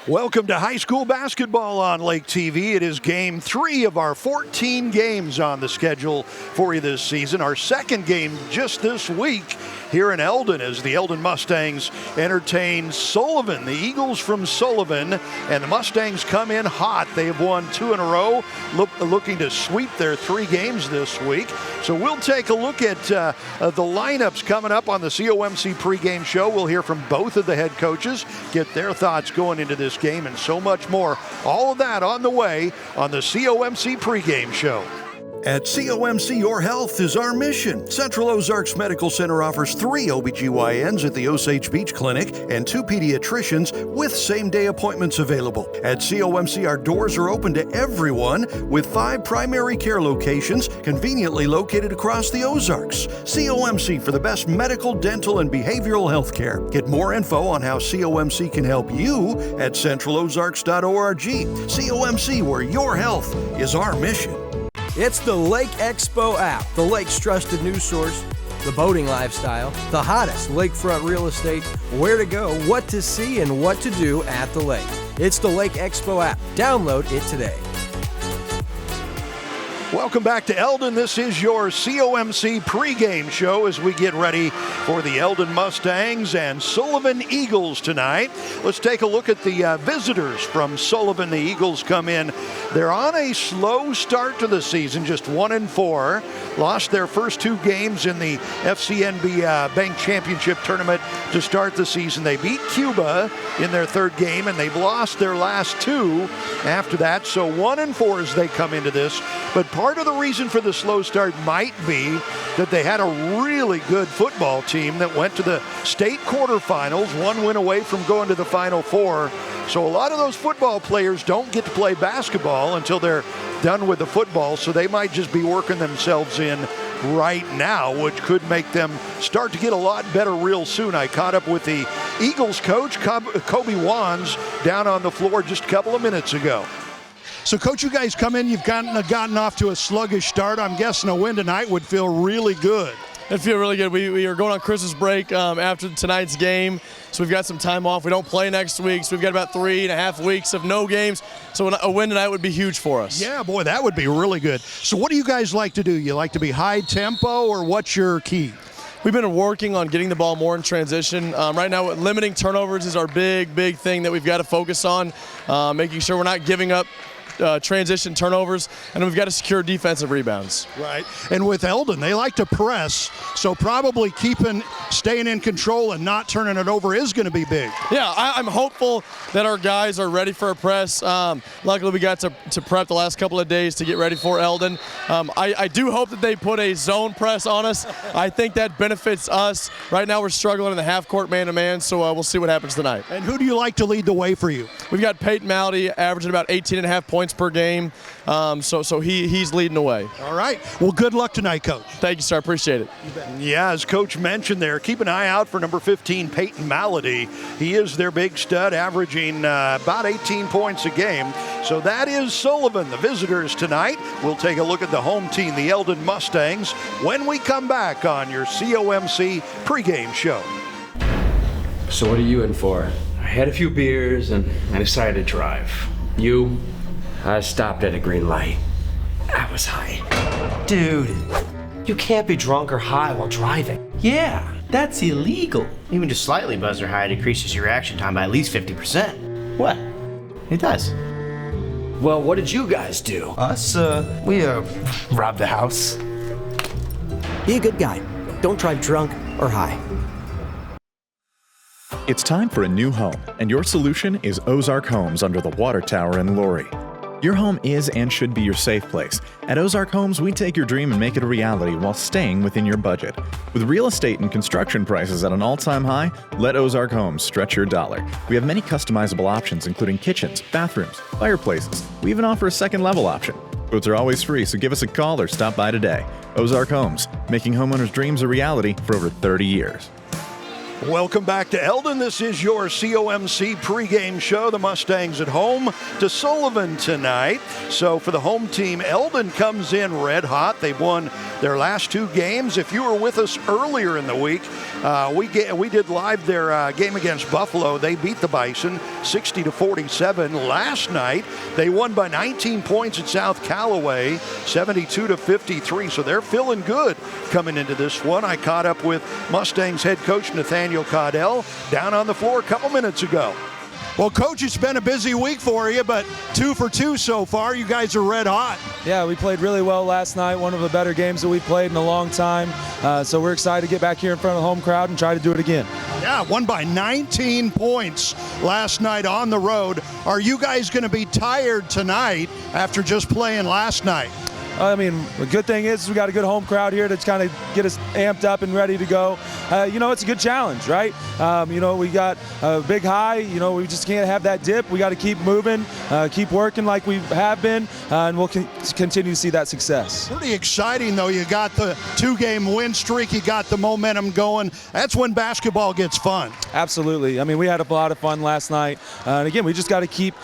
Welcome to high school basketball on Lake TV. It is game 3 of our 14 games on the schedule for you this season. Our second game just this week here in Eldon as the Eldon Mustangs entertain Sullivan, the Eagles from Sullivan, and the Mustangs come in hot. They have won 2 in a row, looking to sweep their 3 games this week. So we'll take a look at the lineups coming up on the COMC pregame show. We'll hear from both of the head coaches, get their thoughts going into this game, and so much more. All of that on the way on the COMC pregame show. At COMC, your health is our mission. Central Ozarks Medical Center offers 3 OBGYNs at the Osage Beach Clinic and 2 pediatricians with same-day appointments available. At COMC, our doors are open to everyone with 5 primary care locations conveniently located across the Ozarks. COMC for the best medical, dental, and behavioral health care. Get more info on how COMC can help you at centralozarks.org. COMC, where your health is our mission. It's the Lake Expo app, the lake's trusted news source, the boating lifestyle, the hottest lakefront real estate, where to go, what to see, and what to do at the lake. It's the Lake Expo app. Download it today. Welcome back to Eldon. This is your COMC pregame show as we get ready for the Eldon Mustangs and Sullivan Eagles tonight. Let's take a look at the visitors from Sullivan. The Eagles come in. They're on a slow start to the season, just 1-4. Lost their first 2 games in the FCNB Bank Championship Tournament to start the season. They beat Cuba in their 3rd game, and they've lost their last 2 after that. So 1-4 as they come into this. But part of the reason for the slow start might be that they had a really good football team that went to the state quarterfinals, 1 win away from going to the Final Four. So a lot of those football players don't get to play basketball until they're done with the football, so they might just be working themselves in right now, which could make them start to get a lot better real soon. I caught up with the Eagles coach, Kobe Wands, down on the floor just a couple of minutes ago. So, Coach, you guys come in, you've gotten off to a sluggish start. I'm guessing a win tonight would feel really good. It feels really good. We are going on Christmas break after tonight's game, so we've got some time off. We don't play next week, so we've got about 3.5 weeks of no games. So a win tonight would be huge for us. Yeah, boy, that would be really good. So what do you guys like to do? You like to be high tempo, or what's your key? We've been working on getting the ball more in transition. Right now, limiting turnovers is our big thing that we've got to focus on, making sure we're not giving up transition turnovers, and we've got to secure defensive rebounds. Right, and with Eldon, they like to press, so probably staying in control and not turning it over is going to be big. Yeah, I'm hopeful that our guys are ready for a press. Luckily, we got to prep the last couple of days to get ready for Eldon. I do hope that they put a zone press on us. I think that benefits us. Right now, we're struggling in the half-court man-to-man, so we'll see what happens tonight. And who do you like to lead the way for you? We've got Peyton Malady averaging about 18.5 points per game, so he's leading the way. All right. Well, good luck tonight, Coach. Thank you, sir. Appreciate it. Yeah, as Coach mentioned there, keep an eye out for number 15, Peyton Malady. He is their big stud, averaging about 18 points a game. So that is Sullivan, the visitors tonight. We'll take a look at the home team, the Eldon Mustangs, when we come back on your COMC pregame show. So what are you in for? I had a few beers and I decided to drive. You? I stopped at a green light. I was high. Dude, you can't be drunk or high while driving. Yeah, that's illegal. Even just slightly buzzed or high decreases your reaction time by at least 50%. What? It does. Well, what did you guys do? Us, we robbed the house. Be a good guy. Don't drive drunk or high. It's time for a new home, and your solution is Ozark Homes under the water tower in Laurie. Your home is and should be your safe place. At Ozark Homes, we take your dream and make it a reality while staying within your budget. With real estate and construction prices at an all-time high, let Ozark Homes stretch your dollar. We have many customizable options, including kitchens, bathrooms, fireplaces. We even offer a second-level option. Quotes are always free, so give us a call or stop by today. Ozark Homes, making homeowners' dreams a reality for over 30 years. Welcome back to Eldon. This is your COMC pregame show. The Mustangs at home to Sullivan tonight. So for the home team, Eldon comes in red hot. They've won their last 2 games. If you were with us earlier in the week, we did live their game against Buffalo. They beat the Bison 60-47. Last night, they won by 19 points at South Callaway, 72-53. So they're feeling good coming into this one. I caught up with Mustangs head coach Nathaniel Caudell down on the floor a couple minutes ago. Well, Coach, it's been a busy week for you, but 2 for 2 so far. You guys are red hot. Yeah, we played really well last night, one of the better games that we played in a long time. So we're excited to get back here in front of the home crowd and try to do it again. Yeah, won by 19 points last night on the road. Are you guys going to be tired tonight after just playing last night? I mean, the good thing is we got a good home crowd here to kind of get us amped up and ready to go. It's a good challenge, right? We got a big high. We just can't have that dip. We got to keep moving, keep working like we have been, and we'll continue to see that success. Pretty exciting, though. You got the 2-game win streak. You got the momentum going. That's when basketball gets fun. Absolutely. I mean, we had a lot of fun last night. And again, we just got to keep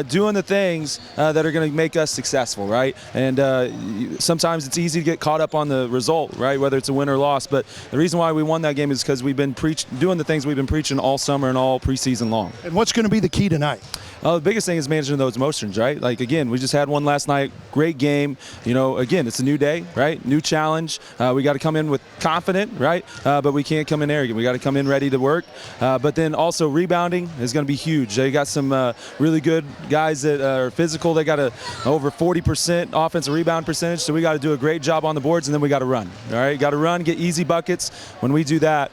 doing the things that are going to make us successful, right? And sometimes it's easy to get caught up on the result, right? Whether it's a win or loss. But the reason why we won that game is because we've been doing the things we've been preaching all summer and all preseason long. And what's going to be the key tonight? The biggest thing is managing those emotions, right? Like, again, we just had one last night. Great game. Again, it's a new day, right? New challenge. We got to come in with confident, right? But we can't come in arrogant. We got to come in ready to work. But then also rebounding is going to be huge. They got some really good guys that are physical. They got over 40% offensive rebound percentage. So we got to do a great job on the boards, and then we got to run. All right, got to run, get easy buckets. When we do that,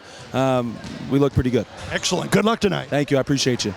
we look pretty good. Excellent. Good luck tonight. Thank you. I appreciate you.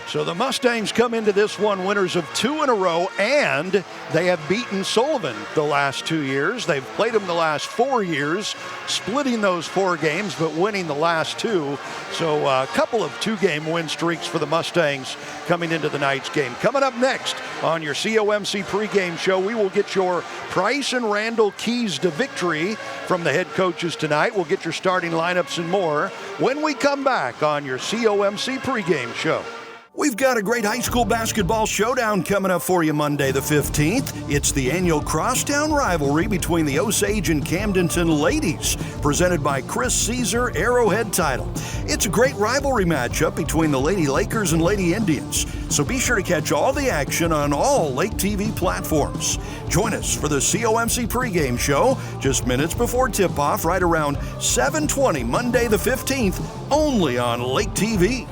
So the Mustangs come into this one winners of 2 in a row, and they have beaten Sullivan the last 2 years. They've played them the last 4 years, splitting those 4 games, but winning the last 2. So a couple of 2-game win streaks for the Mustangs coming into the night's game. Coming up next on your COMC pregame show, we will get your Price and Randall keys to victory from the head coaches tonight. We'll get your starting lineups and more when we come back on your COMC pregame show. We've got a great high school basketball showdown coming up for you Monday the 15th. It's the annual Crosstown rivalry between the Osage and Camdenton ladies, presented by Chris Caesar Arrowhead Title. It's a great rivalry matchup between the Lady Lakers and Lady Indians, so be sure to catch all the action on all Lake TV platforms. Join us for the COMC pregame show just minutes before tip-off, right around 7:20 Monday the 15th, only on Lake TV.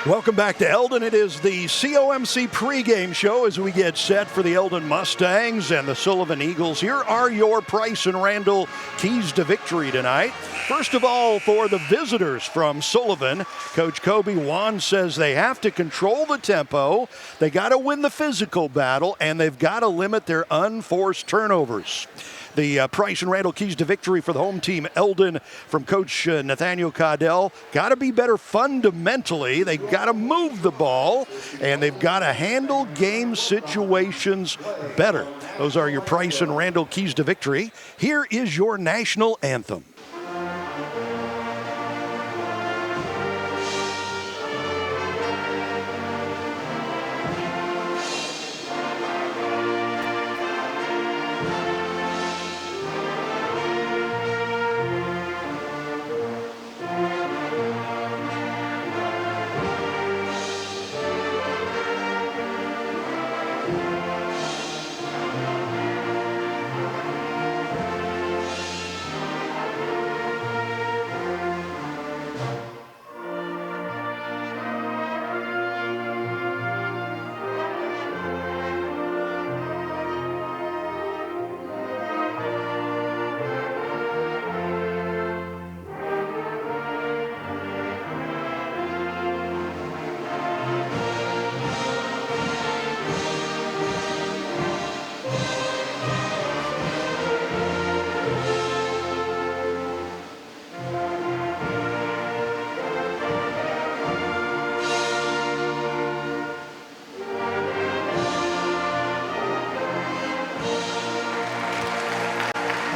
Welcome back to Eldon. It is the COMC pregame show as we get set for the Eldon Mustangs and the Sullivan Eagles. Here are your Price and Randall keys to victory tonight. First of all, for the visitors from Sullivan, Coach Kobe Wan says they have to control the tempo, they got to win the physical battle, and they've got to limit their unforced turnovers. The Price and Randall keys to victory for the home team, Eldon, from Coach Nathaniel Caudell. Got to be better fundamentally. They've got to move the ball, and they've got to handle game situations better. Those are your Price and Randall keys to victory. Here is your national anthem.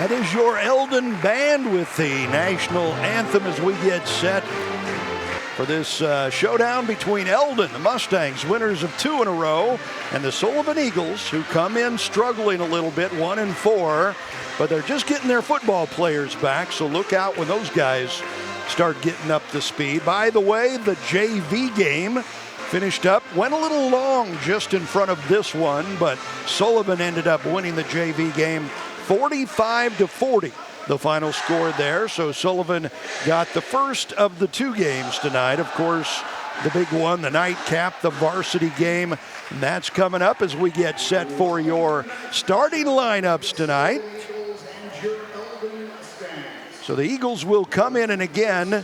That is your Eldon band with the national anthem as we get set for this showdown between Eldon, the Mustangs, winners of 2 in a row, and the Sullivan Eagles, who come in struggling a little bit, 1-4, but they're just getting their football players back, so look out when those guys start getting up to speed. By the way, the JV game finished up, went a little long just in front of this one, but Sullivan ended up winning the JV game 45-40. The final score there. So Sullivan got the first of the 2 games tonight. Of course, the big one, the nightcap, the varsity game. And that's coming up as we get set for your starting lineups tonight. So the Eagles will come in, and again,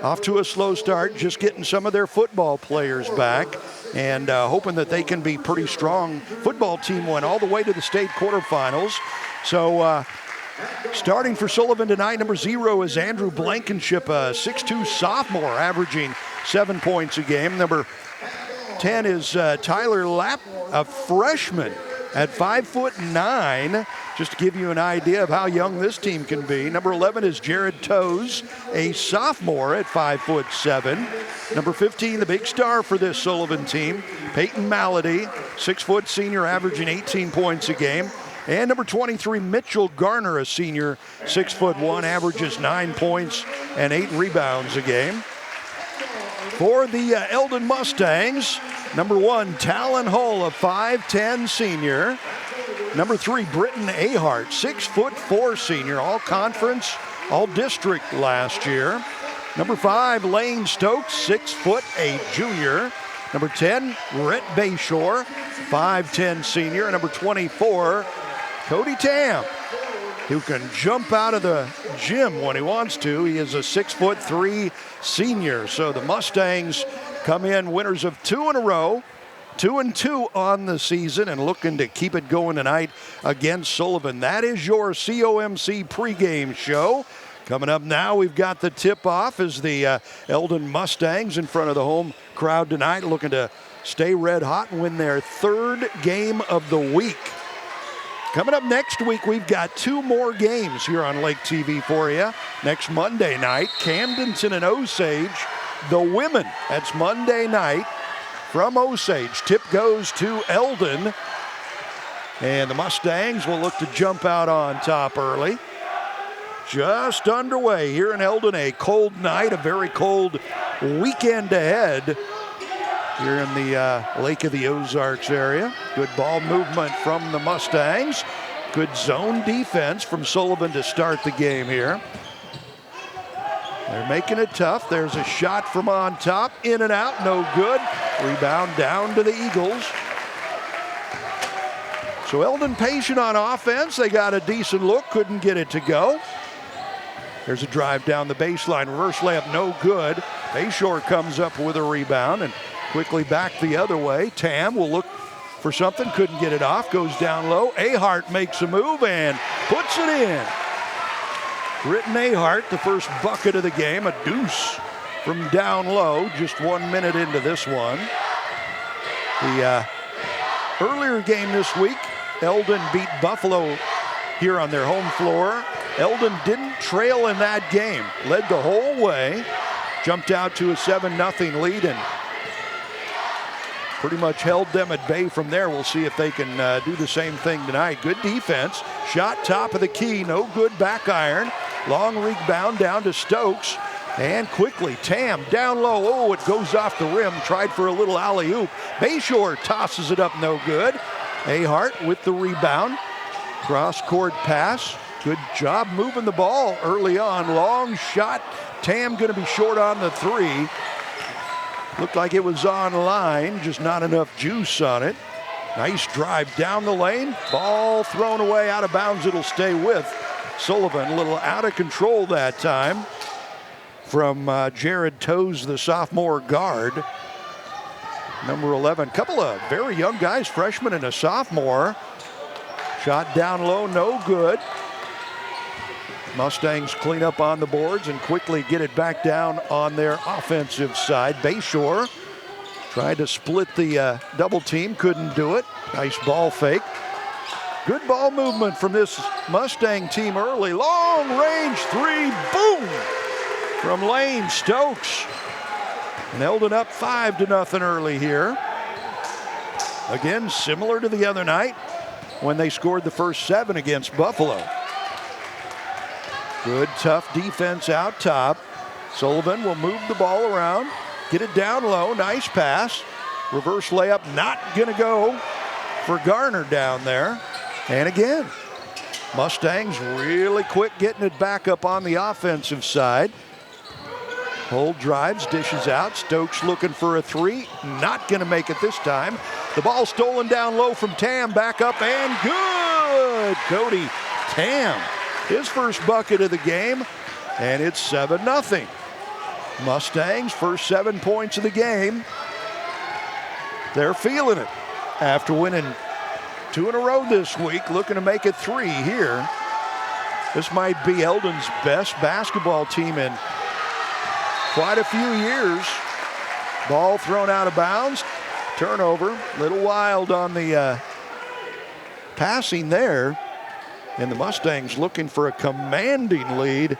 off to a slow start, just getting some of their football players back and hoping that they can be pretty strong. Football team went all the way to the state quarterfinals. So starting for Sullivan tonight, number 0 is Andrew Blankenship, a 6'2 sophomore, averaging 7 points a game. Number 10 is Tyler Lapp, a freshman at 5'9", just to give you an idea of how young this team can be. Number 11 is Jared Toes, a sophomore at 5'7". Number 15, the big star for this Sullivan team, Peyton Malady, 6' senior, averaging 18 points a game. And number 23, Mitchell Garner, a senior, 6'1", averages 9 points and 8 rebounds a game. For the Eldon Mustangs, number 1, Talon Hull, a 5'10" senior. Number 3, Britton Ahart, 6'4" senior, all conference, all district last year. Number 5, Lane Stokes, 6'8", junior. Number 10, Rhett Bayshore, 5'10" senior. And number 24, Cody Tam, who can jump out of the gym when he wants to. He is a 6'3" senior. So the Mustangs come in winners of 2 in a row, 2-2 on the season, and looking to keep it going tonight against Sullivan. That is your COMC pregame show. Coming up now, we've got the tip-off as the Eldon Mustangs in front of the home crowd tonight, looking to stay red hot and win their 3rd game of the week. Coming up next week, we've got 2 more games here on Lake TV for you. Next Monday night, Camdenton and Osage, the women. That's Monday night from Osage. Tip goes to Eldon, and the Mustangs will look to jump out on top early. Just underway here in Eldon, a cold night, a very cold weekend ahead here in the Lake of the Ozarks area. Good ball movement from the Mustangs. Good zone defense from Sullivan to start the game here. They're making it tough. There's a shot from on top, in and out, no good. Rebound down to the Eagles. So Eldon patient on offense. They got a decent look, couldn't get it to go. There's a drive down the baseline, reverse layup, no good. Bayshore comes up with a rebound and quickly back the other way. Tam will look for something, couldn't get it off, goes down low. Ahart makes a move and puts it in. Britton Ahart, the first bucket of the game, a deuce from down low, just 1 minute into this one. The earlier game this week, Eldon beat Buffalo here on their home floor. Eldon didn't trail in that game, led the whole way, jumped out to a 7-0 lead and pretty much held them at bay from there. We'll see if they can do the same thing tonight. Good defense, shot top of the key, no good, back iron. Long rebound down to Stokes, and quickly Tam down low. Oh, it goes off the rim, tried for a little alley-oop. Bayshore tosses it up, no good. Ahart with the rebound, cross-court pass. Good job moving the ball early on. Long shot. Tam going to be short on the 3. Looked like it was on line, just not enough juice on it. Nice drive down the lane. Ball thrown away out of bounds. It'll stay with Sullivan. A little out of control that time from Jared Toes, the sophomore guard. Number 11. Couple of very young guys, freshman and a sophomore. Shot down low, no good. Mustangs clean up on the boards and quickly get it back down on their offensive side. Bayshore tried to split the double team, couldn't do it. Nice ball fake. Good ball movement from this Mustang team early. Long range three, boom, from Lane Stokes. And Eldon up 5-0 early here. Again, similar to the other night when they scored the first 7 against Buffalo. Good, tough defense out top. Sullivan will move the ball around, get it down low, nice pass. Reverse layup, not gonna go for Garner down there. And again, Mustangs really quick getting it back up on the offensive side. Hold drives, dishes out. Stokes looking for a 3. Not going to make it this time. The ball stolen down low from Tam. Back up and good. Cody Tam, his first bucket of the game. And it's 7-0. Mustangs, first 7 points of the game. They're feeling it after winning 2 in a row this week, looking to make it 3 here. This might be Eldon's best basketball team in quite a few years. Ball thrown out of bounds. Turnover. Little wild on the passing there. And the Mustangs looking for a commanding lead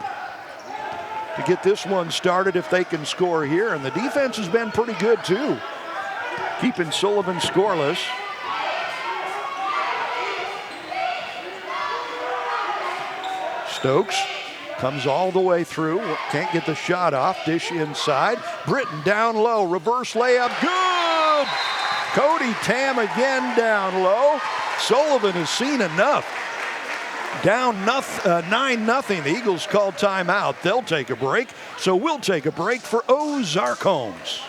to get this one started if they can score here. And the defense has been pretty good too, keeping Sullivan scoreless. Stokes comes all the way through, can't get the shot off, dish inside. Britton down low, reverse layup, good! Cody Tam again down low. Sullivan has seen enough. Down 9-0, the Eagles called timeout. They'll take a break, so we'll take a break for Ozarks Homes.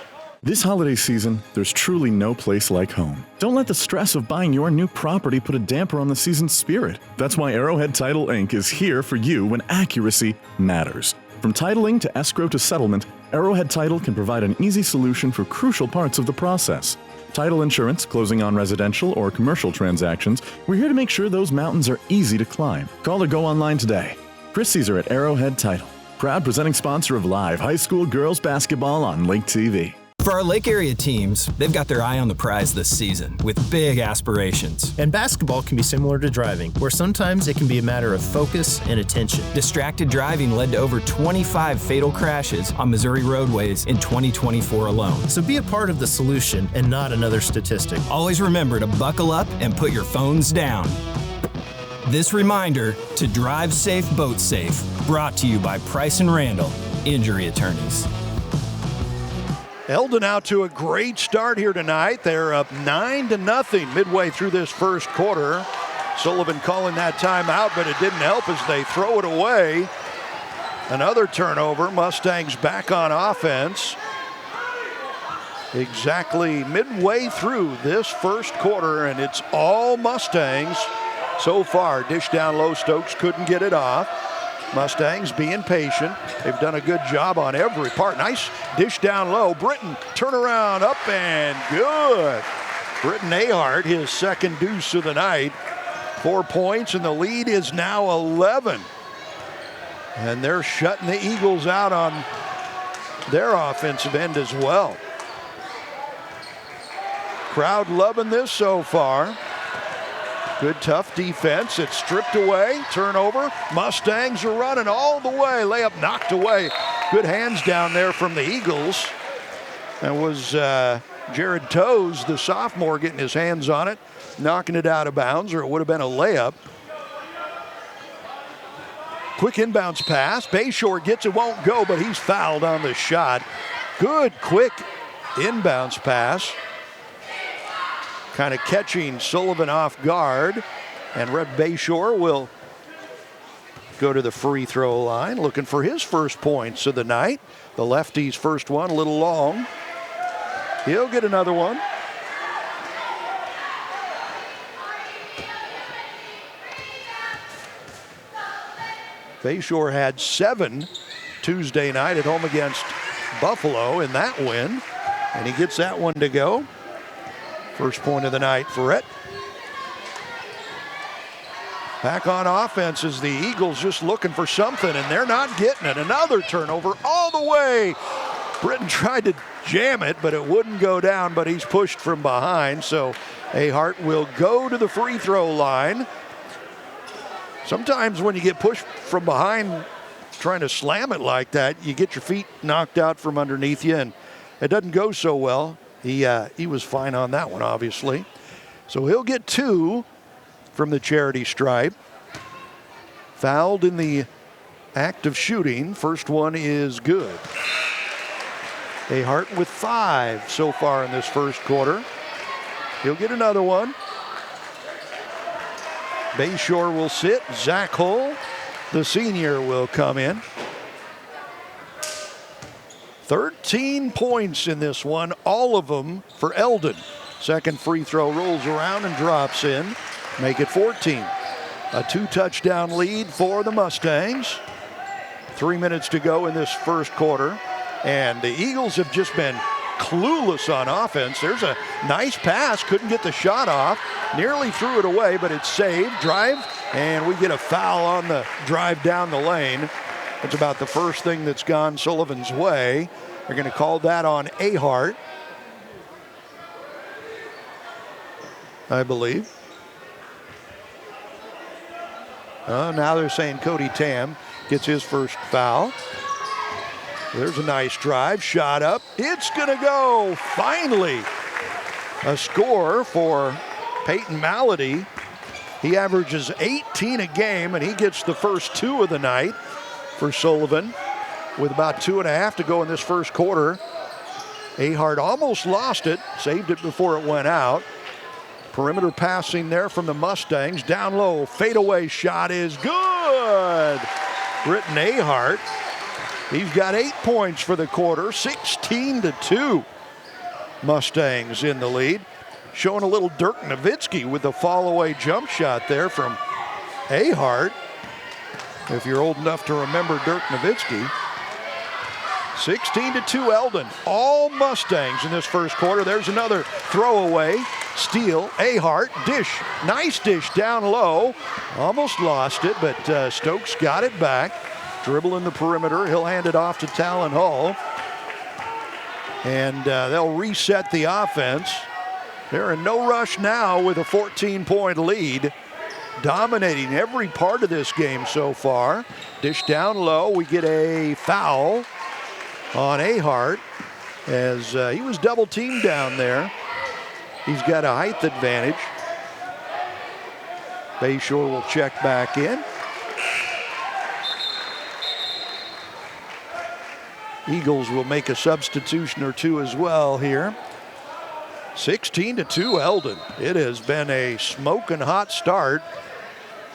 This holiday season, there's truly no place like home. Don't let the stress of buying your new property put a damper on the season's spirit. That's why Arrowhead Title Inc. is here for you when accuracy matters. From titling to escrow to settlement, Arrowhead Title can provide an easy solution for crucial parts of the process. Title insurance, closing on residential or commercial transactions, we're here to make sure those mountains are easy to climb. Call or go online today. Chris Caesar at Arrowhead Title, proud presenting sponsor of live high school girls basketball on Lake TV. For our Lake area teams, they've got their eye on the prize this season with big aspirations. And basketball can be similar to driving, where sometimes it can be a matter of focus and attention. Distracted driving led to over 25 fatal crashes on Missouri roadways in 2024 alone. So be a part of the solution and not another statistic. Always remember to buckle up and put your phones down. This reminder to drive safe, boat safe, brought to you by Price & Randall, injury attorneys. Eldon out to a great start here tonight. They're up 9-0 midway through this first quarter. Sullivan calling that timeout, but it didn't help as they throw it away. Another turnover. Mustangs back on offense. Exactly midway through this first quarter, and it's all Mustangs so far. Dish down low, Stokes couldn't get it off. Mustangs being patient. They've done a good job on every part. Nice dish down low. Britton turn around, up and good. Britton Ahart, his second deuce of the night. 4 points, and the lead is now 11. And they're shutting the Eagles out on their offensive end as well. Crowd loving this so far. Good tough defense. It's stripped away. Turnover. Mustangs are running all the way. Layup knocked away. Good hands down there from the Eagles. That was Jared Toes, the sophomore, getting his hands on it, knocking it out of bounds, or it would have been a layup. Quick inbounds pass. Bayshore gets it, won't go, but he's fouled on the shot. Good quick inbounds pass. Kind of catching Sullivan off guard. And Red Bayshore will go to the free throw line, looking for his first points of the night. The lefty's first one, a little long. He'll get another one. Bayshore had 7 Tuesday night at home against Buffalo in that win, and he gets that one to go. First point of the night for it. Back on offense is the Eagles, just looking for something, and they're not getting it. Another turnover all the way. Britton tried to jam it, but it wouldn't go down, but he's pushed from behind. So Ahart will go to the free throw line Sometimes when you get pushed from behind trying to slam it like that, you get your feet knocked out from underneath you, and it doesn't go so well. He was fine on that one, obviously. So he'll get 2 from the charity stripe. Fouled in the act of shooting. First one is good. Ahart with 5 so far in this first quarter. He'll get another one. Bayshore will sit. Zach Hull, the senior, will come in. 13 points in this one, all of them for Eldon. Second free throw rolls around and drops in. Make it 14. A 2-touchdown lead for the Mustangs. 3 minutes to go in this first quarter. And the Eagles have just been clueless on offense. There's a nice pass, couldn't get the shot off. Nearly threw it away, but it's saved. Drive, and we get a foul on the drive down the lane. That's about the first thing that's gone Sullivan's way. They're going to call that on Ahart, I believe. Now they're saying Cody Tam gets his first foul. There's a nice drive, shot up. It's going to go. Finally, a score for Peyton Malady. He averages 18 a game, and he gets the first 2 of the night for Sullivan with about 2.5 to go in this first quarter. Ahart almost lost it, saved it before it went out. Perimeter passing there from the Mustangs. Down low, fadeaway shot is good. Britton Ahart. He's got 8 points for the quarter, 16-2. Mustangs in the lead. Showing a little Dirk Nowitzki with the fall-away jump shot there from Ahart. If you're old enough to remember Dirk Nowitzki. 16-2 Eldon. All Mustangs in this first quarter. There's another throwaway. Steal. Ahart. Dish. Nice dish down low. Almost lost it, but Stokes got it back. Dribble in the perimeter. He'll hand it off to Talon Hall. And they'll reset the offense. They're in no rush now with a 14-point lead. Dominating every part of this game so far. Dish down low. We get a foul on Ahart as he was double teamed down there. He's got a height advantage. Bayshore will check back in. Eagles will make a substitution or two as well here. 16-2 Eldon. It has been a smoking hot start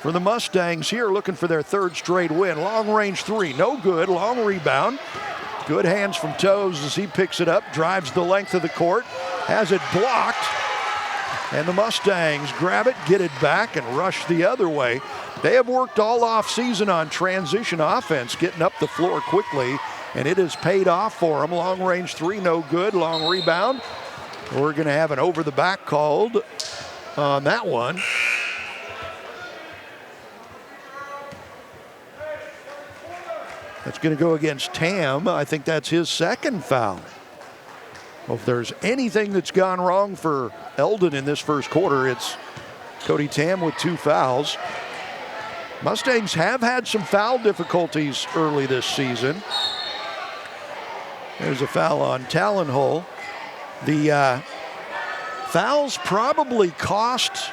for the Mustangs here, looking for their 3rd straight win. Long range 3, no good. Long rebound. Good hands from Toes as he picks it up, drives the length of the court, has it blocked, and the Mustangs grab it, get it back, and rush the other way. They have worked all off season on transition offense, getting up the floor quickly, and it has paid off for them. Long range 3, no good. Long rebound. We're going to have an over the back called on that one. That's going to go against Tam. I think that's his 2nd foul. Well, if there's anything that's gone wrong for Eldon in this first quarter, it's Cody Tam with 2 fouls. Mustangs have had some foul difficulties early this season. There's a foul on Talon Hall. The fouls probably cost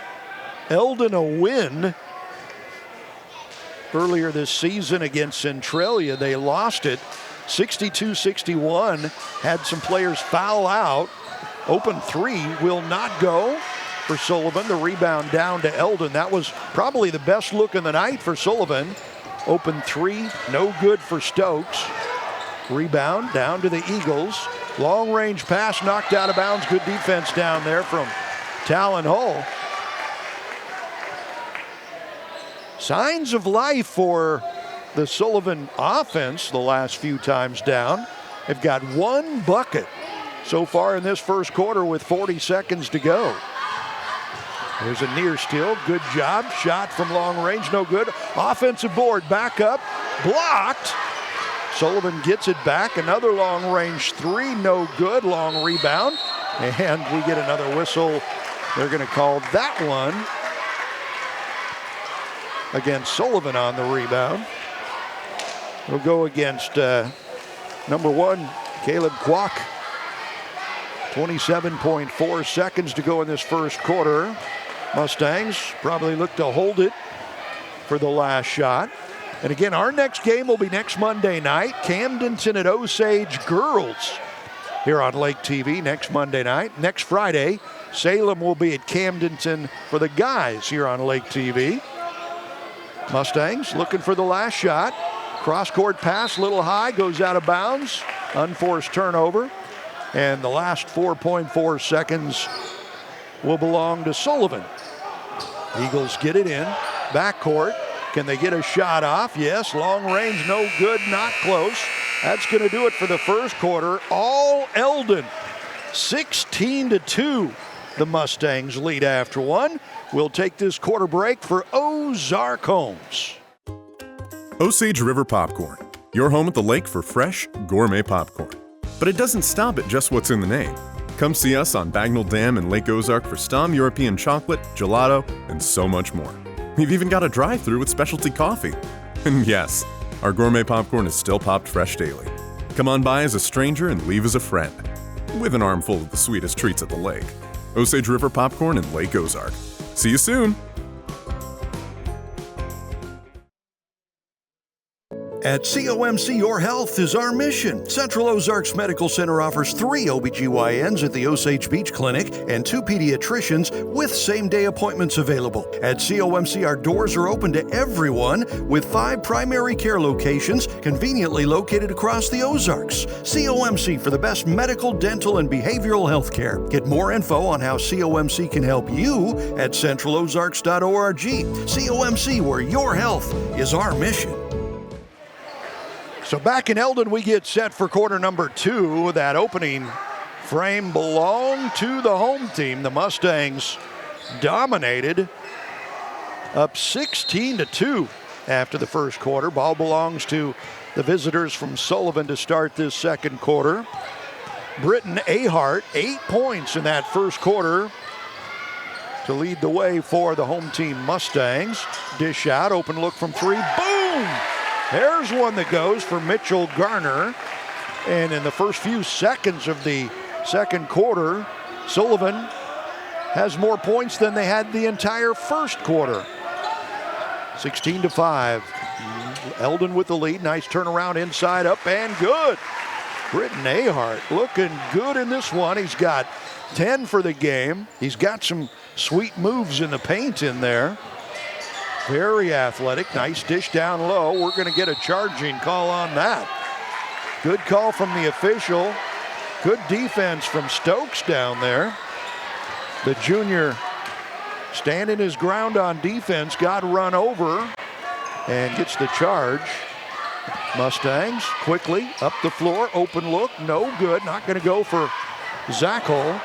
Eldon a win earlier this season against Centralia. They lost it 62-61. Had some players foul out. Open 3 will not go for Sullivan. The rebound down to Eldon. That was probably the best look of the night for Sullivan. Open 3, no good for Stokes. Rebound down to the Eagles. Long range pass knocked out of bounds. Good defense down there from Talon Hall. Signs of life for the Sullivan offense the last few times down. They've got 1 bucket so far in this first quarter with 40 seconds to go. There's a near steal. Good job. Shot from long range. No good. Offensive board. Back up. Blocked. Sullivan gets it back. Another long range 3. No good. Long rebound. And we get another whistle. They're going to call that one against Sullivan on the rebound. We'll go against number 1, Caleb Kwok. 27.4 seconds to go in this first quarter. Mustangs probably look to hold it for the last shot. And again, our next game will be next Monday night. Camdenton at Osage Girls here on Lake TV next Monday night. Next Friday, Salem will be at Camdenton for the guys here on Lake TV. Mustangs looking for the last shot. Cross-court pass, little high, goes out of bounds. Unforced turnover. And the last 4.4 seconds will belong to Sullivan. Eagles get it in. Backcourt. Can they get a shot off? Yes. Long range, no good, not close. That's going to do it for the first quarter. All Eldon. 16-2. The Mustangs lead after one. We'll take this quarter break for Ozark Homes. Osage River Popcorn. Your home at the lake for fresh, gourmet popcorn. But it doesn't stop at just what's in the name. Come see us on Bagnell Dam in Lake Ozark for Stom European chocolate, gelato, and so much more. We've even got a drive-thru with specialty coffee. And yes, our gourmet popcorn is still popped fresh daily. Come on by as a stranger and leave as a friend. With an armful of the sweetest treats at the lake. Osage River Popcorn in Lake Ozark. See you soon! At COMC, your health is our mission. Central Ozarks Medical Center offers 3 OBGYNs at the Osage Beach Clinic and 2 pediatricians with same-day appointments available. At COMC, our doors are open to everyone with 5 primary care locations conveniently located across the Ozarks. COMC for the best medical, dental, and behavioral health care. Get more info on how COMC can help you at centralozarks.org. COMC, where your health is our mission. So back in Eldon, we get set for quarter number 2. That opening frame belonged to the home team. The Mustangs dominated, up 16-2 after the first quarter. Ball belongs to the visitors from Sullivan to start this second quarter. Britton Ahart, 8 points in that first quarter to lead the way for the home team Mustangs. Dish out, open look from 3, boom! There's one that goes for Mitchell Garner. And in the first few seconds of the second quarter, Sullivan has more points than they had the entire first quarter. 16-5. Eldon with the lead. Nice turnaround inside, up and good. Britton Ahart looking good in this one. He's got 10 for the game. He's got some sweet moves in the paint in there. Very athletic. Nice dish down low. We're going to get a charging call on that. Good call from the official. Good defense from Stokes down there. The junior standing his ground on defense, got run over and gets the charge. Mustangs quickly up the floor. Open look. No good. Not going to go for Zachol.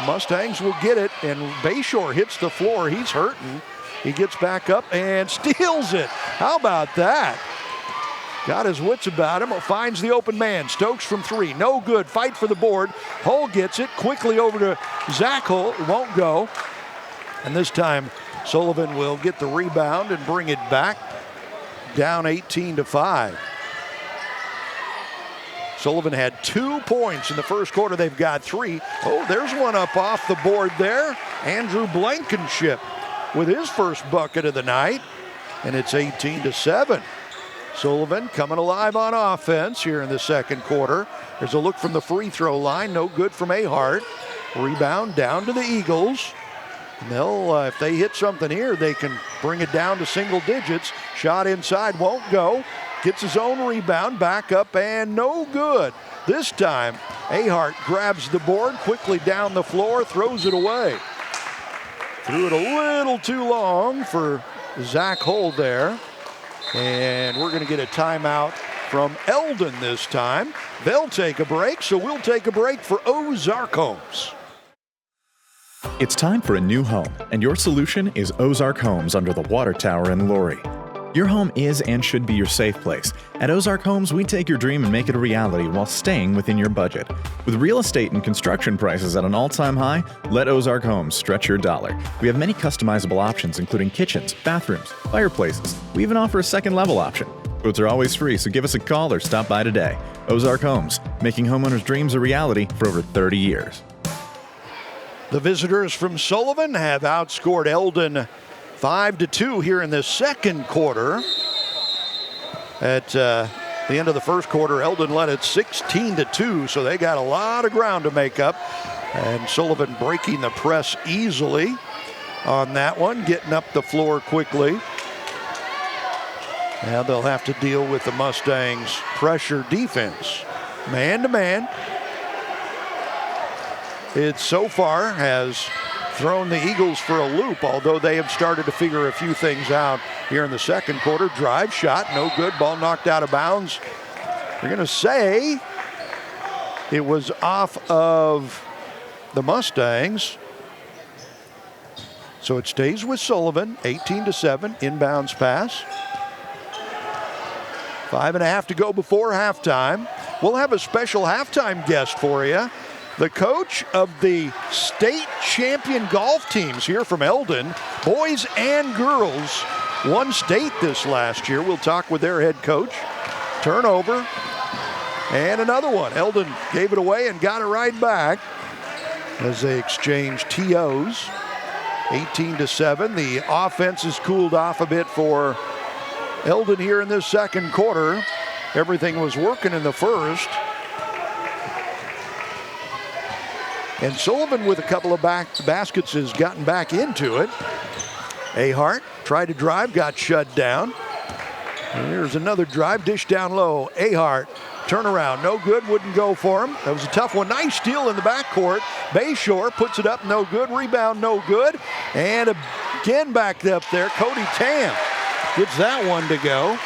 Mustangs will get it, and Bayshore hits the floor. He's hurting. He gets back up and steals it. How about that? Got his wits about him. Finds the open man. Stokes from 3. No good. Fight for the board. Hull gets it quickly over to Zachol. It won't go. And this time Sullivan will get the rebound and bring it back. Down 18-5. Sullivan had 2 points in the first quarter. They've got 3. Oh, there's one up off the board there. Andrew Blankenship with his first bucket of the night, and it's 18-7. Sullivan coming alive on offense here in the second quarter. There's a look from the free throw line, no good from Ahart. Rebound down to the Eagles. And they'll, if they hit something here, they can bring it down to single digits. Shot inside, won't go. Gets his own rebound, back up, and no good. This time, Ahart grabs the board, quickly down the floor, throws it away. Threw it a little too long for Zach Hull there. And we're going to get a timeout from Eldon this time. They'll take a break, so we'll take a break for Ozark Homes. It's time for a new home, and your solution is Ozark Homes under the water tower in Laurie. Your home is and should be your safe place. At Ozark Homes, we take your dream and make it a reality while staying within your budget. With real estate and construction prices at an all-time high, let Ozark Homes stretch your dollar. We have many customizable options, including kitchens, bathrooms, fireplaces. We even offer a second level option. Quotes are always free, so give us a call or stop by today. Ozark Homes, making homeowners' dreams a reality for over 30 years. The visitors from Sullivan have outscored Eldon 5-2 here in the second quarter. At the end of the first quarter, Eldon led it 16-2, so they got a lot of ground to make up. And Sullivan breaking the press easily on that one, getting up the floor quickly. Now they'll have to deal with the Mustangs' pressure defense. Man-to-man. It so far has thrown the Eagles for a loop, although they have started to figure a few things out here in the second quarter. Drive shot, no good. Ball knocked out of bounds. They're going to say it was off of the Mustangs. So it stays with Sullivan, 18-7, inbounds pass. 5.5 to go before halftime. We'll have a special halftime guest for you. The coach of the state champion golf teams here from Eldon, boys and girls, won state this last year. We'll talk with their head coach. Turnover and another one. Eldon gave it away and got it right back as they exchange TOs. 18-7. The offense has cooled off a bit for Eldon here in this second quarter. Everything was working in the first. And Sullivan with a couple of baskets has gotten back into it. Ahart tried to drive, got shut down. And here's another drive, dish down low. Ahart, turnaround, no good, wouldn't go for him. That was a tough one. Nice steal in the backcourt. Bayshore puts it up, no good. Rebound, no good. And again back up there, Cody Tam gets that one to go.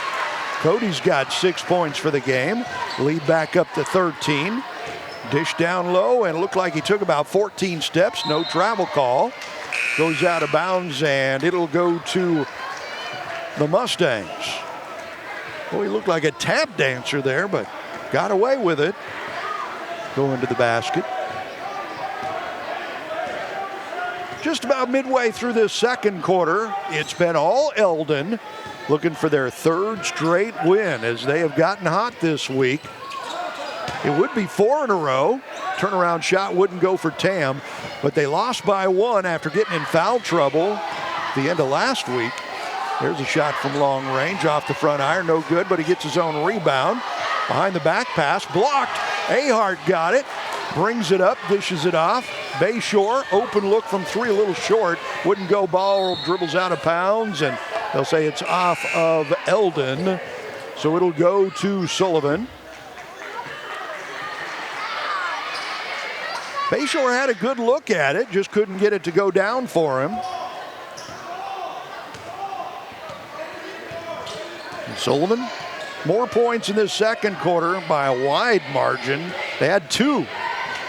Cody's got 6 points for the game. Lead back up to 13. Dish down low, and it looked like he took about 14 steps. No travel call. Goes out of bounds, and it'll go to the Mustangs. Well, he looked like a tap dancer there, but got away with it. Going to the basket. Just about midway through this second quarter, it's been all Eldon looking for their third straight win as they have gotten hot this week. It would be 4 in a row. Turnaround shot wouldn't go for Tam, but they lost by 1 after getting in foul trouble the end of last week. There's a shot from long range off the front iron, no good, but he gets his own rebound. Behind the back pass, blocked. Ahart got it, brings it up, dishes it off. Bayshore, open look from 3, a little short. Wouldn't go, ball dribbles out of bounds, and they'll say it's off of Eldon. So it'll go to Sullivan. Bayshore had a good look at it, just couldn't get it to go down for him. And Sullivan, more points in this second quarter by a wide margin. They had 2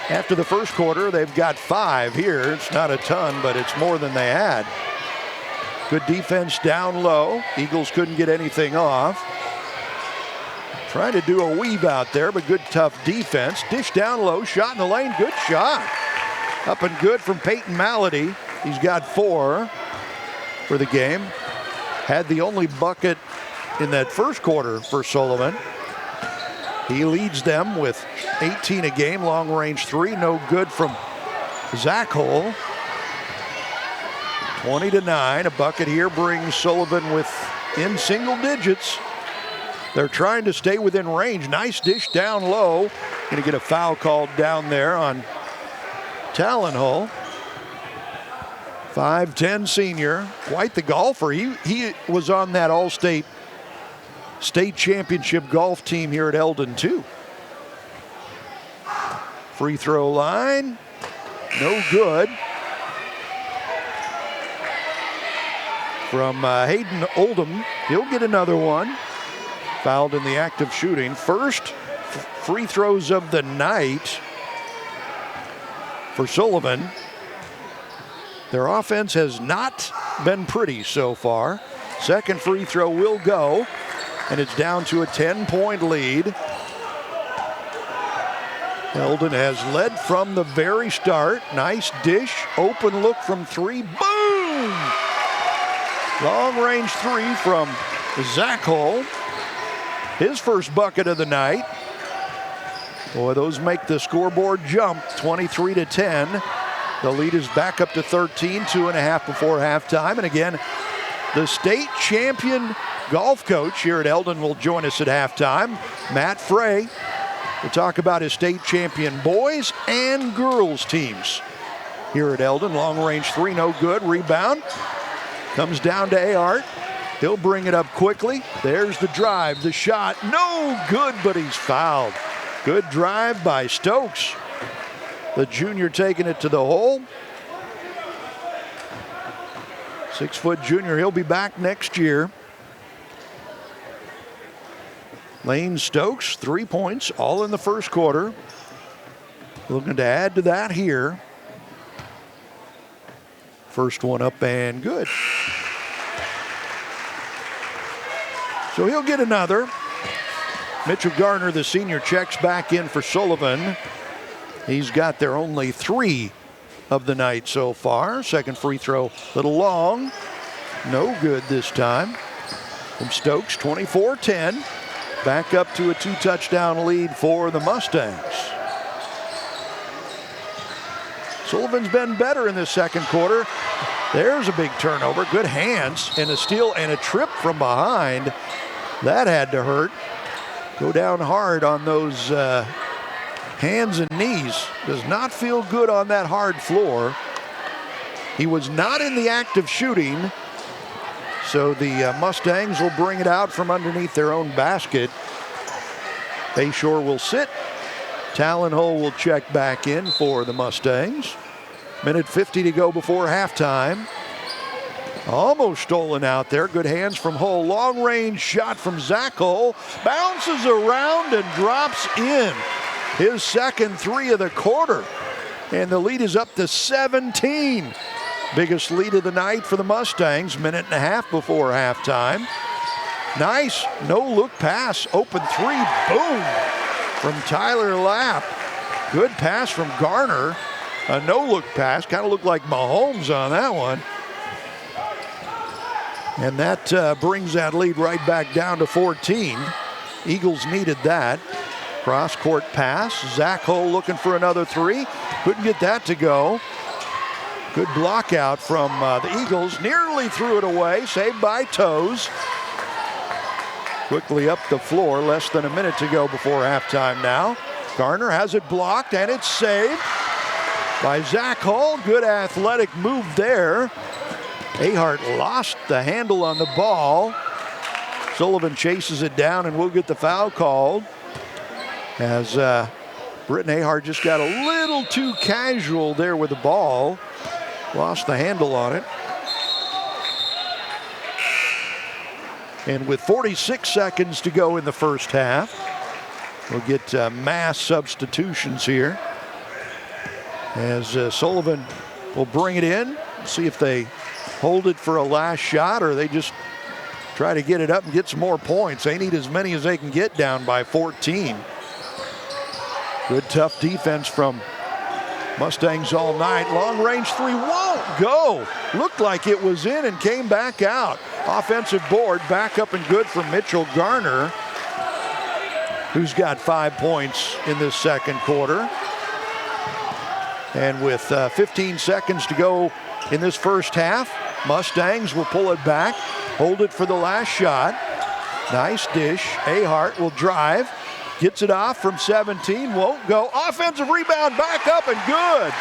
after the first quarter. They've got 5 here. It's not a ton, but it's more than they had. Good defense down low. Eagles couldn't get anything off. Trying to do a weave out there, but good tough defense. Dish down low, shot in the lane, good shot. Up and good from Peyton Malady. He's got 4 for the game. Had the only bucket in that first quarter for Sullivan. He leads them with 18 a game, long range 3, no good from Zach Hole. 20-9, a bucket here brings Sullivan within single digits. They're trying to stay within range. Nice dish down low. Going to get a foul called down there on Talonhull. 5'10" senior, quite the golfer. He was on that all-state state championship golf team here at Eldon too. Free throw line, no good. From Hayden Oldham, he'll get another one. Fouled in the act of shooting. First free throws of the night for Sullivan. Their offense has not been pretty so far. Second free throw will go, and it's down to a 10-point lead. Eldon has led from the very start. Nice dish, open look from three, boom! Long range three from Zach Hull. His first bucket of the night. Boy, those make the scoreboard jump, 23-10. The lead is back up to 13, 2.5 before halftime. And again, the state champion golf coach here at Eldon will join us at halftime, Matt Frey. We'll talk about his state champion boys and girls teams here at Eldon. Long range three, no good. Rebound comes down to Ahart. He'll bring it up quickly. There's the drive, the shot. No good, but he's fouled. Good drive by Stokes. The junior taking it to the hole. 6-foot junior, he'll be back next year. Lane Stokes, 3 points, all in the first quarter. Looking to add to that here. First one up and good. So he'll get another. Mitchell Garner, the senior, checks back in for Sullivan. He's got their only 3 of the night so far. Second free throw, a little long. No good this time. From Stokes, 24-10. Back up to a 2-touchdown lead for the Mustangs. Sullivan's been better in this second quarter. There's a big turnover. Good hands and a steal and a trip from behind. That had to hurt. Go down hard on those hands and knees. Does not feel good on that hard floor. He was not in the act of shooting. So the Mustangs will bring it out from underneath their own basket. Bayshore will sit. Talon Hull will check back in for the Mustangs. Minute 50 to go before halftime. Almost stolen out there. Good hands from Hull. Long range shot from Zach Hull. Bounces around and drops in. His second 3 of the quarter. And the lead is up to 17. Biggest lead of the night for the Mustangs. Minute and a half before halftime. Nice no-look pass. Open 3. Boom. From Tyler Lapp. Good pass from Garner. A no-look pass. Kind of looked like Mahomes on that one. And that brings that lead right back down to 14. Eagles needed that. Cross-court pass. Zach Hull looking for another 3. Couldn't get that to go. Good block out from the Eagles. Nearly threw it away. Saved by Toes. Quickly up the floor. Less than a minute to go before halftime now. Garner has it blocked, and it's saved by Zach Hull. Good athletic move there. Ahart lost the handle on the ball. Sullivan chases it down, and we'll get the foul called. As Britton Ahart just got a little too casual there with the ball. Lost the handle on it. And with 46 seconds to go in the first half, we'll get mass substitutions here. As Sullivan will bring it in, see if they hold it for a last shot or they just try to get it up and get some more points. They need as many as they can get down by 14. Good tough defense from Mustangs all night. Long range 3 won't go. Looked like it was in and came back out. Offensive board back up and good for Mitchell Garner, who's got 5 points in this second quarter. And with 15 seconds to go in this first half, Mustangs will pull it back, hold it for the last shot. Nice dish. Ahart will drive. Gets it off from 17, won't go. Offensive rebound, back up and good.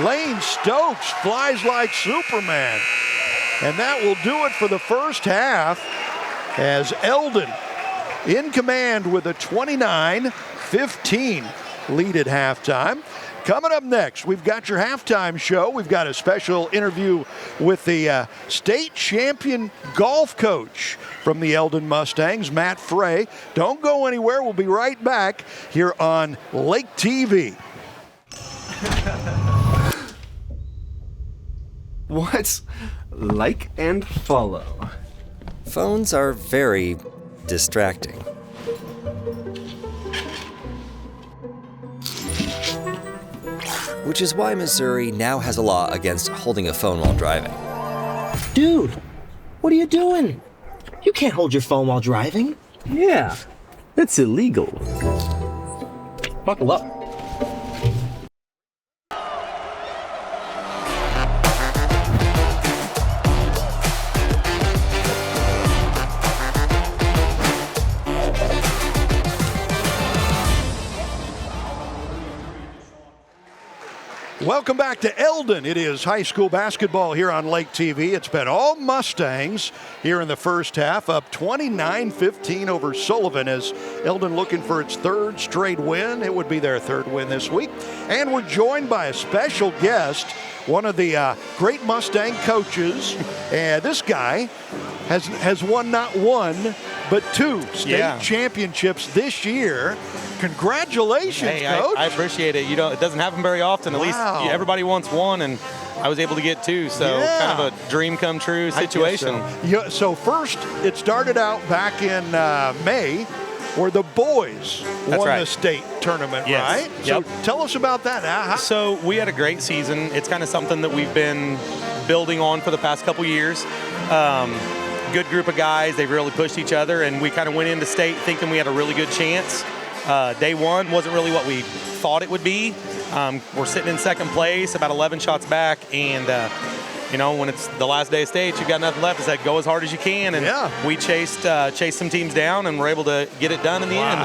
Lane Stokes flies like Superman. And that will do it for the first half as Eldon in command with a 29-15 lead at halftime. Coming up next, we've got your halftime show. We've got a special interview with the state champion golf coach from the Eldon Mustangs, Matt Frey. Don't go anywhere. We'll be right back here on Lake TV. What's like and follow? Phones are very distracting. Which is why Missouri now has a law against holding a phone while driving. Dude, what are you doing? You can't hold your phone while driving. Yeah, that's illegal. Buckle up. Welcome back to Eldon. It is high school basketball here on Lake TV. It's been all Mustangs here in the first half, up 29-15 over Sullivan as Eldon looking for its third straight win. It would be their third win this week. And we're joined by a special guest, one of the great Mustang coaches. And this guy has won not one, but two state championships this year. Congratulations, Coach. I appreciate it. It doesn't happen very often. At least everybody wants one, and I was able to get two. So kind of a dream come true situation. So first, it started out back in May, where the boys won the state tournament, right? So tell us about that. So we had a great season. It's kind of something that we've been building on for the past couple years. Good group of guys. They've really pushed each other, and we kind of went into state thinking we had a really good chance. Day one wasn't really what we thought it would be. We're sitting in second place, about 11 shots back, and when it's the last day of state, you've got nothing left. It's like go as hard as you can, and we chased some teams down and were able to get it done in the end.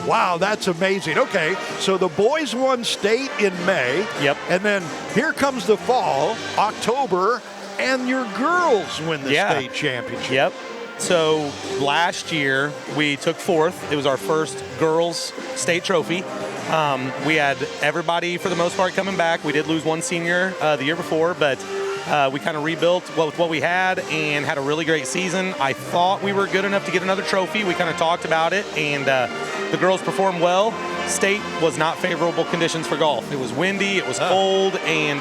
Wow, that's amazing. Okay, so the boys won state in May. Yep. And then here comes the fall, October, and your girls win the state championship. Yep. So last year we took fourth. It was our first girls state trophy. We had everybody for the most part coming back. We did lose one senior the year before, but we kind of rebuilt with what we had and had a really great season. I thought we were good enough to get another trophy. We kind of talked about it, and the girls performed well. State was not favorable conditions for golf. It was windy, it was cold, and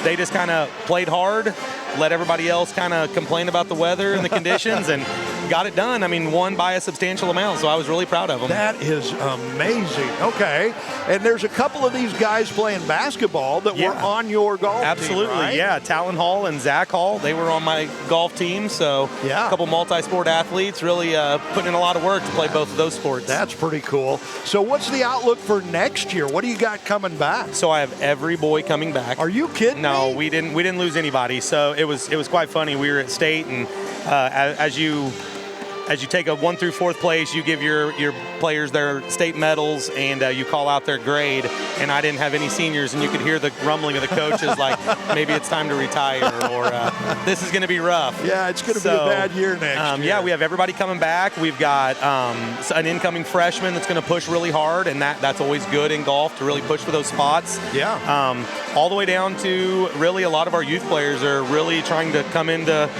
they just kind of played hard, let everybody else kind of complain about the weather and the conditions, and got it done. I mean, won by a substantial amount, so I was really proud of them. That is amazing. Okay, and there's a couple of these guys playing basketball that were on your golf Absolutely, team, right? Yeah. Talon Hall and Zach Hall, they were on my golf team, so a couple multi-sport athletes really putting in a lot of work to play both of those sports. That's pretty cool. So what's the outlook for next year? What do you got coming back? So I have every boy coming back. Are you kidding No, me? we didn't lose anybody. So it was quite funny. We were at state, and as you take a 1 through 4th place, you give your players their state medals, and you call out their grade. And I didn't have any seniors, and you could hear the rumbling of the coaches, like maybe it's time to retire, or this is going to be rough. Yeah, it's going to be a bad year next year. Yeah, we have everybody coming back. We've got an incoming freshman that's going to push really hard, and that's always good in golf to really push for those spots. Yeah. All the way down to really a lot of our youth players are really trying to come into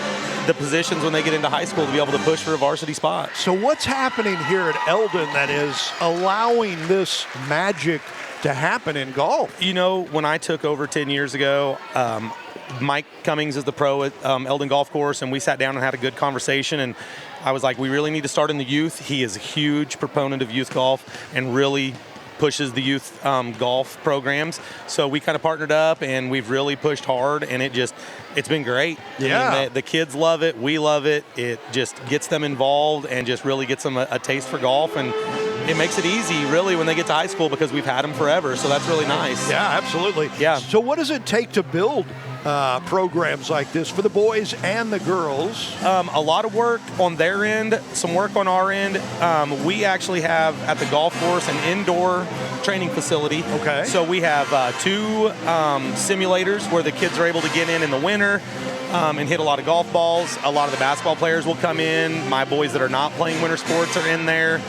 the positions when they get into high school to be able to push for a varsity spot. So what's happening here at Eldon that is allowing this magic to happen in golf? When I took over 10 years ago, Mike Cummings is the pro at Eldon Golf Course, and we sat down and had a good conversation, and I was like, we really need to start in the youth. He is a huge proponent of youth golf and really pushes the youth golf programs. So we kind of partnered up, and we've really pushed hard, and it's been great. Yeah. I mean, the kids love it. We love it. It just gets them involved and just really gets them a taste for golf, and it makes it easy, really, when they get to high school, because we've had them forever. So that's really nice. Yeah, absolutely. Yeah. So what does it take to build programs like this for the boys and the girls? A lot of work on their end, some work on our end. We actually have at the golf course an indoor training facility. Okay. So we have 2 simulators where the kids are able to get in the winter and hit a lot of golf balls. A lot of the basketball players will come in. My boys that are not playing winter sports are in there.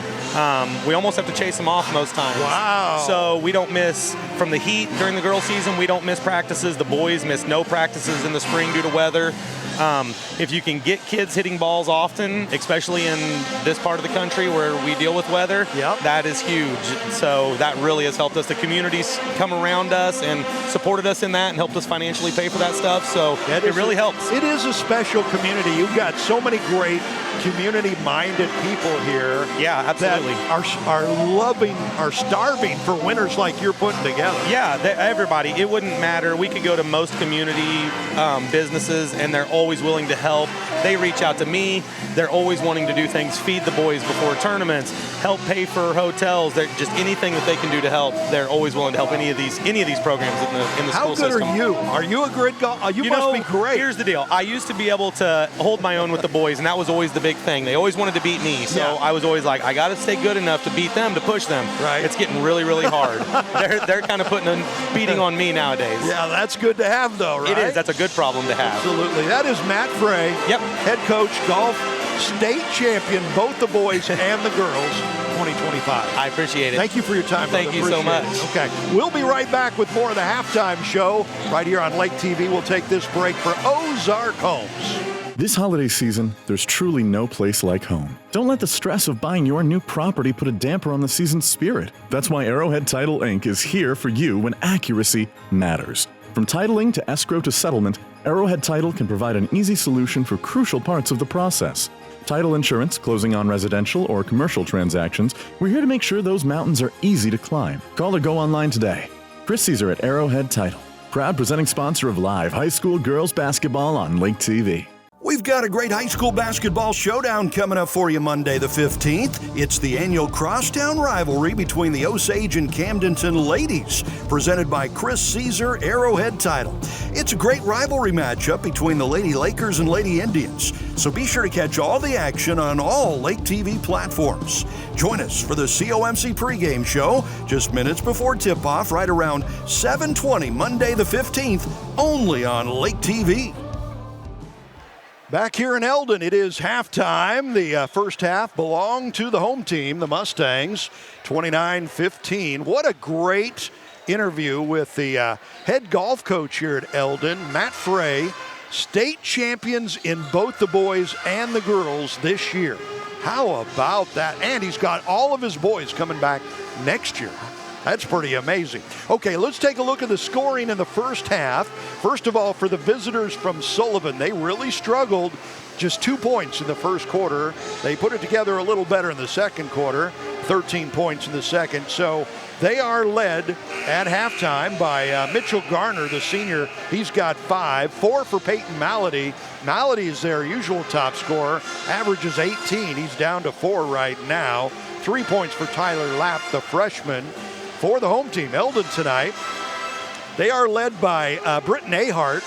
We almost have to chase them off most times. Wow. So we don't miss, from the heat during the girls' season, we don't miss practices. The boys miss no practices in the spring due to weather. If you can get kids hitting balls often, especially in this part of the country where we deal with weather, that is huge. So that really has helped us. The community's come around us and supported us in that and helped us financially pay for that stuff. So it really helps. It is a special community. You've got so many great community-minded people here. Yeah, absolutely. That are starving for winners like you're putting together. Yeah, everybody. It wouldn't matter. We could go to most community businesses, and they're always willing to help. They reach out to me. They're always wanting to do things, feed the boys before tournaments, help pay for hotels. They're just anything that they can do to help. They're always willing to help any of these programs in the school system. How good are you? Are you a great golfer? You must be great. Here's the deal. I used to be able to hold my own with the boys, and that was always the big thing. They always wanted to beat me, so I was always like, I got to stay good enough to beat them, to push them. Right. It's getting really, really hard. They're kind of putting a beating on me nowadays. Yeah, that's good to have, though, right? It is. That's a good problem to have. Absolutely. That is Matt Frey, head coach, golf state champion, both the boys and the girls, 2025. I appreciate it. Thank you for your time. Thank you so much. Okay, we'll be right back with more of the halftime show right here on Lake TV. We'll take this break for Ozark Homes. This holiday season, there's truly no place like home. Don't let the stress of buying your new property put a damper on the season's spirit. That's why Arrowhead Title Inc. is here for you when accuracy matters. From titling to escrow to settlement, Arrowhead Title can provide an easy solution for crucial parts of the process. Title insurance, closing on residential or commercial transactions, we're here to make sure those mountains are easy to climb. Call or go online today. Chris Caesar at Arrowhead Title, proud presenting sponsor of live high school girls basketball on Lake TV. We've got a great high school basketball showdown coming up for you Monday the 15th. It's the annual Crosstown rivalry between the Osage and Camdenton ladies, presented by Chris Caesar Arrowhead Title. It's a great rivalry matchup between the Lady Lakers and Lady Indians, so be sure to catch all the action on all Lake TV platforms. Join us for the COMC pregame show just minutes before tip-off, right around 7:20 Monday the 15th, only on Lake TV. Back here in Eldon, it is halftime. The first half belonged to the home team, the Mustangs, 29-15. What a great interview with the head golf coach here at Eldon, Matt Frey, state champions in both the boys and the girls this year. How about that? And he's got all of his boys coming back next year. That's pretty amazing. Okay, let's take a look at the scoring in the first half. First of all, for the visitors from Sullivan, they really struggled. Just 2 points in the first quarter. They put it together a little better in the second quarter, 13 points in the second. So they are led at halftime by Mitchell Garner, the senior. He's got 5, 4 for Peyton Malady. Malady is their usual top scorer, averages 18. He's down to 4 right now. 3 points for Tyler Lapp, the freshman. For the home team, Eldon tonight, they are led by Britton Ahart.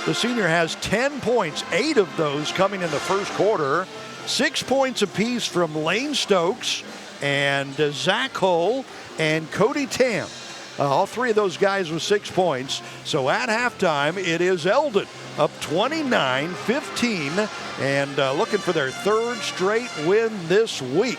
The senior has 10 points, 8 of those coming in the first quarter. 6 points apiece from Lane Stokes and Zach Hull and Cody Tam. All 3 of those guys with 6 points. So at halftime, it is Eldon up 29-15 and looking for their 3rd straight win this week.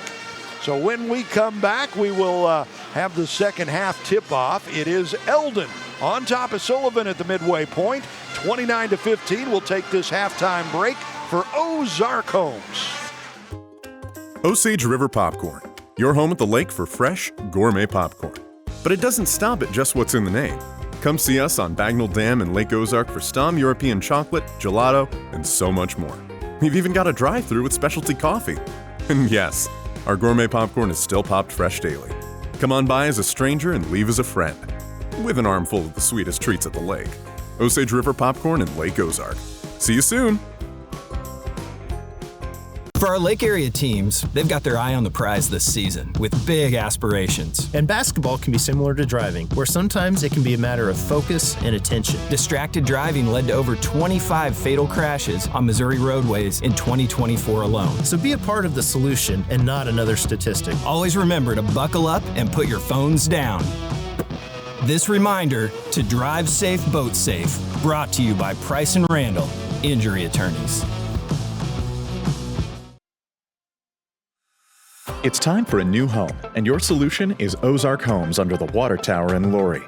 So when we come back, we will have the second half tip-off. It is Eldon on top of Sullivan at the midway point. 29-15. We'll take this halftime break for Ozark Homes. Osage River Popcorn, your home at the lake for fresh, gourmet popcorn. But it doesn't stop at just what's in the name. Come see us on Bagnell Dam in Lake Ozark for Stom European chocolate, gelato, and so much more. We've even got a drive-thru with specialty coffee. And yes, our gourmet popcorn is still popped fresh daily. Come on by as a stranger and leave as a friend, with an armful of the sweetest treats at the lake. Osage River Popcorn in Lake Ozark. See you soon. For our Lake area teams, they've got their eye on the prize this season with big aspirations. And basketball can be similar to driving, where sometimes it can be a matter of focus and attention. Distracted driving led to over 25 fatal crashes on Missouri roadways in 2024 alone. So be a part of the solution and not another statistic. Always remember to buckle up and put your phones down. This reminder to drive safe, boat safe, brought to you by Price & Randall, injury attorneys. It's time for a new home, and your solution is Ozark Homes under the water tower in Laurie.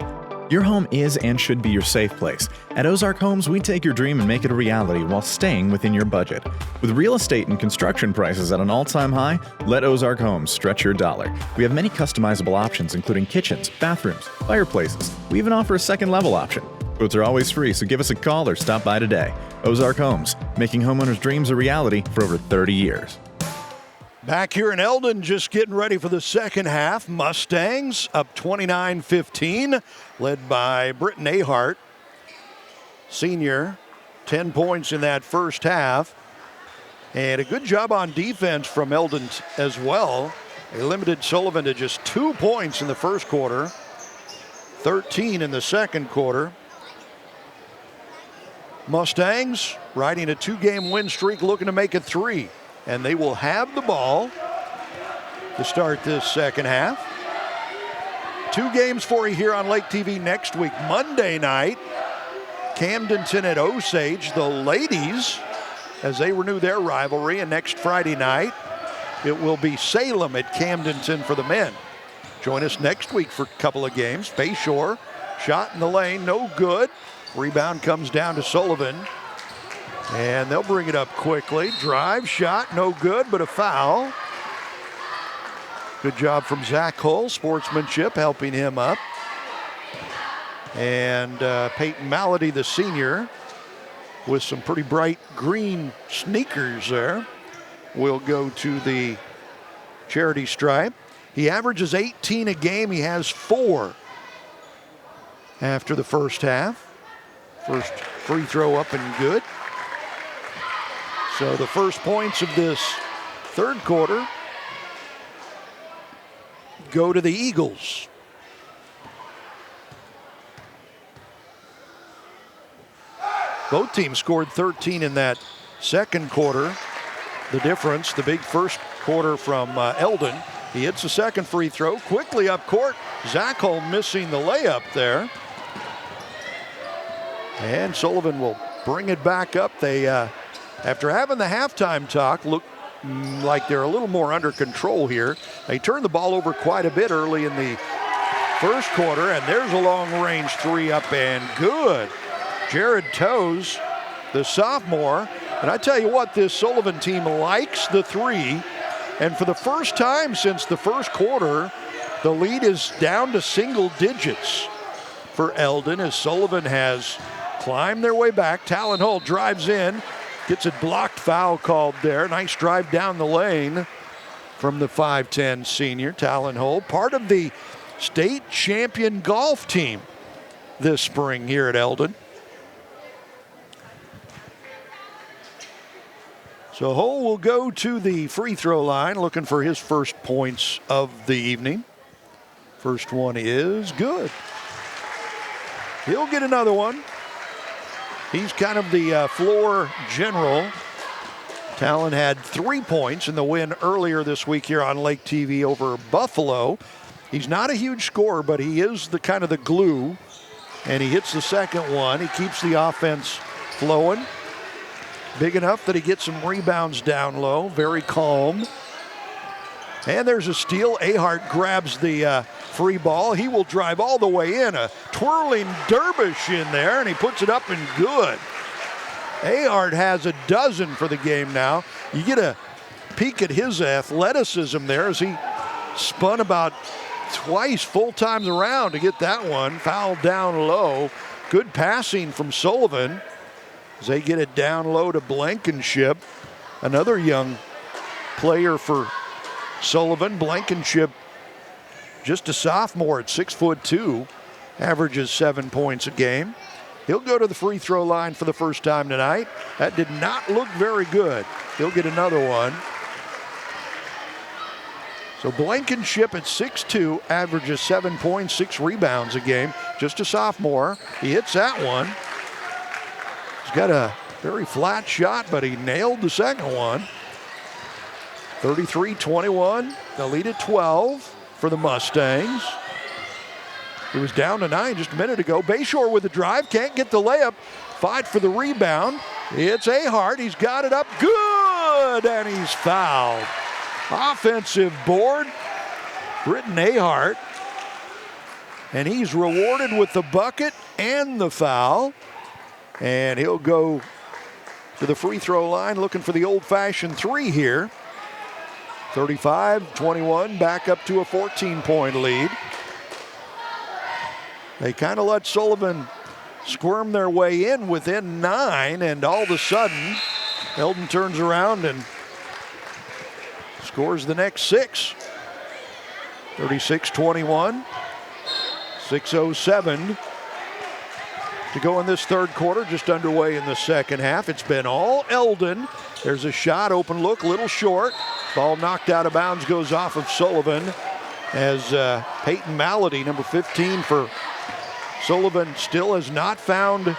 Your home is and should be your safe place. At Ozark Homes, we take your dream and make it a reality while staying within your budget. With real estate and construction prices at an all-time high, let Ozark Homes stretch your dollar. We have many customizable options, including kitchens, bathrooms, fireplaces. We even offer a second-level option. Quotes are always free, so give us a call or stop by today. Ozark Homes, making homeowners' dreams a reality for over 30 years. Back here in Eldon, just getting ready for the second half. Mustangs up 29-15, led by Britton Ahart, senior, 10 points in that first half. And a good job on defense from Eldon as well. They limited Sullivan to just 2 points in the first quarter, 13 in the second quarter. Mustangs riding a 2-game win streak, looking to make it 3. And they will have the ball to start this second half. 2 games for you here on Lake TV next week. Monday night, Camdenton at Osage. The ladies, as they renew their rivalry. And next Friday night, it will be Salem at Camdenton for the men. Join us next week for a couple of games. Bayshore, shot in the lane, no good. Rebound comes down to Sullivan. And they'll bring it up quickly. Drive, shot, no good, but a foul. Good job from Zach Hull, sportsmanship, helping him up. And Peyton Malady, the senior, with some pretty bright green sneakers there, will go to the charity stripe. He averages 18 a game. He has 4 after the first half. First free throw up and good. So the first points of this third quarter go to the Eagles. Both teams scored 13 in that second quarter. The difference, the big first quarter from Eldon. He hits the second free throw, quickly up court. Zach Hull missing the layup there. And Sullivan will bring it back up. They, after having the halftime talk, look like they're a little more under control here. They turned the ball over quite a bit early in the first quarter, and there's a long-range 3 up and good. Jared Toes, the sophomore. And I tell you what, this Sullivan team likes the 3. And for the first time since the first quarter, the lead is down to single digits for Eldon as Sullivan has climbed their way back. Talon Hull drives in, gets a blocked foul called there. Nice drive down the lane from the 5'10 senior, Talon Hull. Part of the state champion golf team this spring here at Eldon. So Hull will go to the free throw line looking for his first points of the evening. First one is good. He'll get another one. He's kind of the floor general. Talon had 3 points in the win earlier this week here on Lake TV over Buffalo. He's not a huge scorer, but he is the kind of the glue. And he hits the second one. He keeps the offense flowing. Big enough that he gets some rebounds down low. Very calm. And there's a steal. Ahart grabs the free ball. He will drive all the way in. A twirling dervish in there, and he puts it up and good. Ahart has a dozen for the game now. You get a peek at his athleticism there as he spun about twice full times around to get that one. Fouled down low. Good passing from Sullivan as they get it down low to Blankenship. Another young player for Sullivan. Blankenship, just a sophomore at 6'2", averages 7 points a game. He'll go to the free throw line for the first time tonight. That did not look very good. He'll get another one. So Blankenship at 6'2", averages 7 points, 6 rebounds a game. Just a sophomore. He hits that one. He's got a very flat shot, but he nailed the second one. 33-21, the lead at 12 for the Mustangs. It was down to 9 just a minute ago. Bayshore with the drive, can't get the layup. Fight for the rebound. It's Ahart, he's got it up, good, and he's fouled. Offensive board, Britton Ahart. And he's rewarded with the bucket and the foul. And he'll go to the free throw line looking for the old-fashioned three here. 35-21, back up to a 14-point lead. They kind of let Sullivan squirm their way in within 9, and all of a sudden, Eldon turns around and scores the next 6. 36-21, 6:07 to go in this third quarter, just underway in the second half. It's been all Eldon. There's a shot, open look, little short. Ball knocked out of bounds, goes off of Sullivan as Peyton Malady, number 15 for Sullivan, still has not found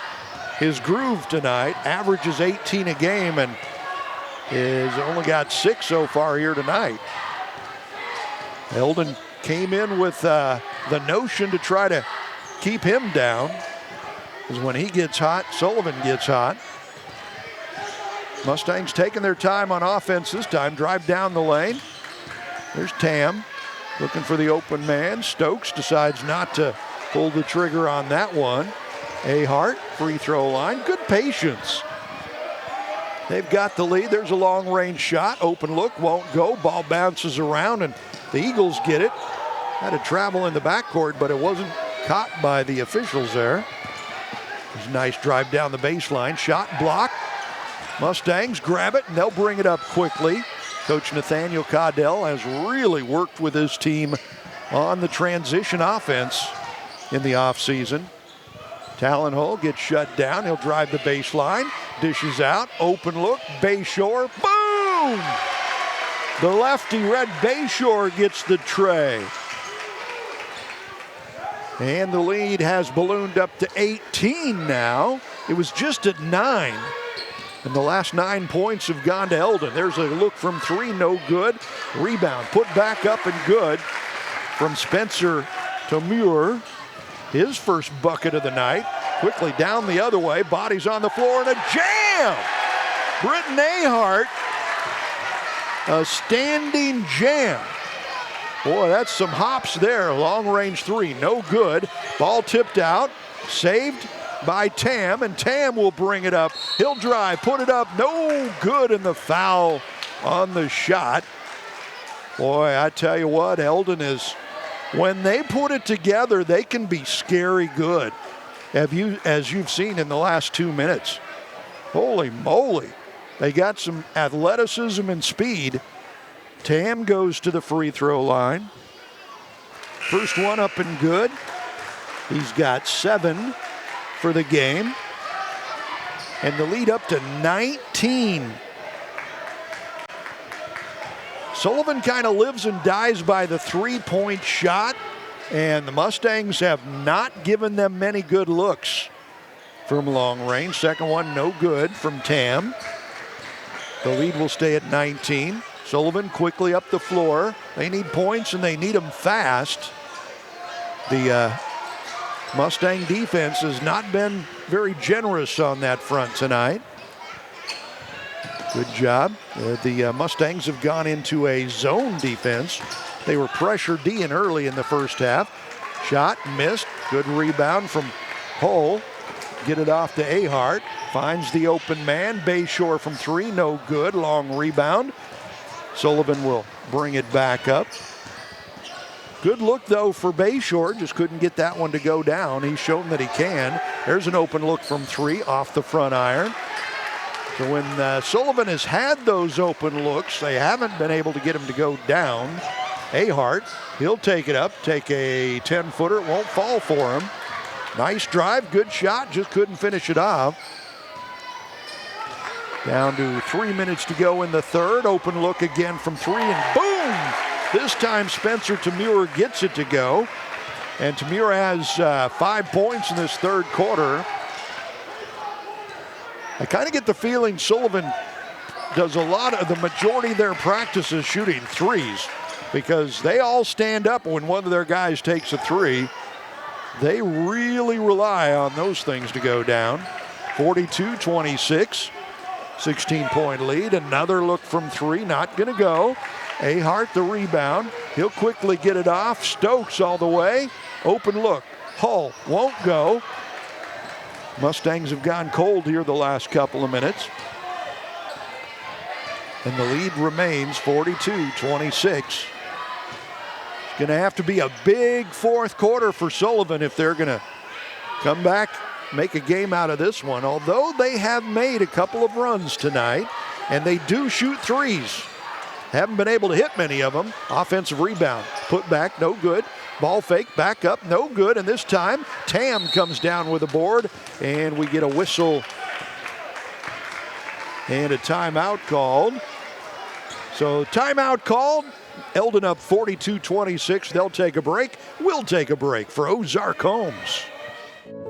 his groove tonight. Averages 18 a game and has only got 6 so far here tonight. Eldon came in with the notion to try to keep him down, because when he gets hot, Sullivan gets hot. Mustangs taking their time on offense this time. Drive down the lane. There's Tam looking for the open man. Stokes decides not to pull the trigger on that one. Ahart, free throw line. Good patience. They've got the lead. There's a long range shot. Open look, won't go. Ball bounces around and the Eagles get it. Had to travel in the backcourt, but it wasn't caught by the officials there. There's a nice drive down the baseline. Shot blocked. Mustangs grab it and they'll bring it up quickly. Coach Nathaniel Caudell has really worked with his team on the transition offense in the offseason. Talonhole gets shut down. He'll drive the baseline. Dishes out. Open look. Bayshore. Boom! The lefty, Red Bayshore, gets the tray. And the lead has ballooned up to 18 now. It was just at 9. And the last 9 points have gone to Eldon. There's a look from 3, no good. Rebound put back up and good from Spencer to Muir. His first bucket of the night. Quickly down the other way. Bodies on the floor and a jam! Britton Ahart, a standing jam. Boy, that's some hops there. Long range 3, no good. Ball tipped out, saved by Tam, and Tam will bring it up. He'll drive, put it up, no good, and the foul on the shot. Boy, I tell you what, Eldon is, when they put it together, they can be scary good, as you've seen in the last 2 minutes. Holy moly. They got some athleticism and speed. Tam goes to the free throw line. First one up and good. He's got 7 for the game. And the lead up to 19. Sullivan kind of lives and dies by the 3-point shot, and the Mustangs have not given them many good looks from long range. Second one, no good from Tam. The lead will stay at 19. Sullivan quickly up the floor. They need points and they need them fast. The Mustang defense has not been very generous on that front tonight. Good job. The Mustangs have gone into a zone defense. They were pressure D-ing early in the first half. Shot missed. Good rebound from Hull. Get it off to Ahart. Finds the open man. Bayshore from 3, no good. Long rebound. Sullivan will bring it back up. Good look, though, for Bayshore. Just couldn't get that one to go down. He's shown that he can. There's an open look from 3 off the front iron. So when Sullivan has had those open looks, they haven't been able to get him to go down. Ahart, he'll take it up, take a 10-footer. It won't fall for him. Nice drive, good shot, just couldn't finish it off. Down to 3 minutes to go in the third. Open look again from 3, and boom! This time Spencer Tamura gets it to go. And Tamura has 5 points in this third quarter. I kind of get the feeling Sullivan does a lot of the majority of their practices shooting threes, because they all stand up when one of their guys takes a 3. They really rely on those things to go down. 42-26. 16-point lead. Another look from 3, not going to go. Ahart the rebound. He'll quickly get it off. Stokes all the way. Open look. Hull won't go. Mustangs have gone cold here the last couple of minutes. And the lead remains 42-26. It's going to have to be a big fourth quarter for Sullivan if they're going to come back, make a game out of this one. Although they have made a couple of runs tonight, and they do shoot threes. Haven't been able to hit many of them. Offensive rebound, put back, no good. Ball fake, back up, no good. And this time, Tam comes down with a board, and we get a whistle and a timeout called. So timeout called. Eldon up 42-26. They'll take a break. We'll take a break for Ozark Homes.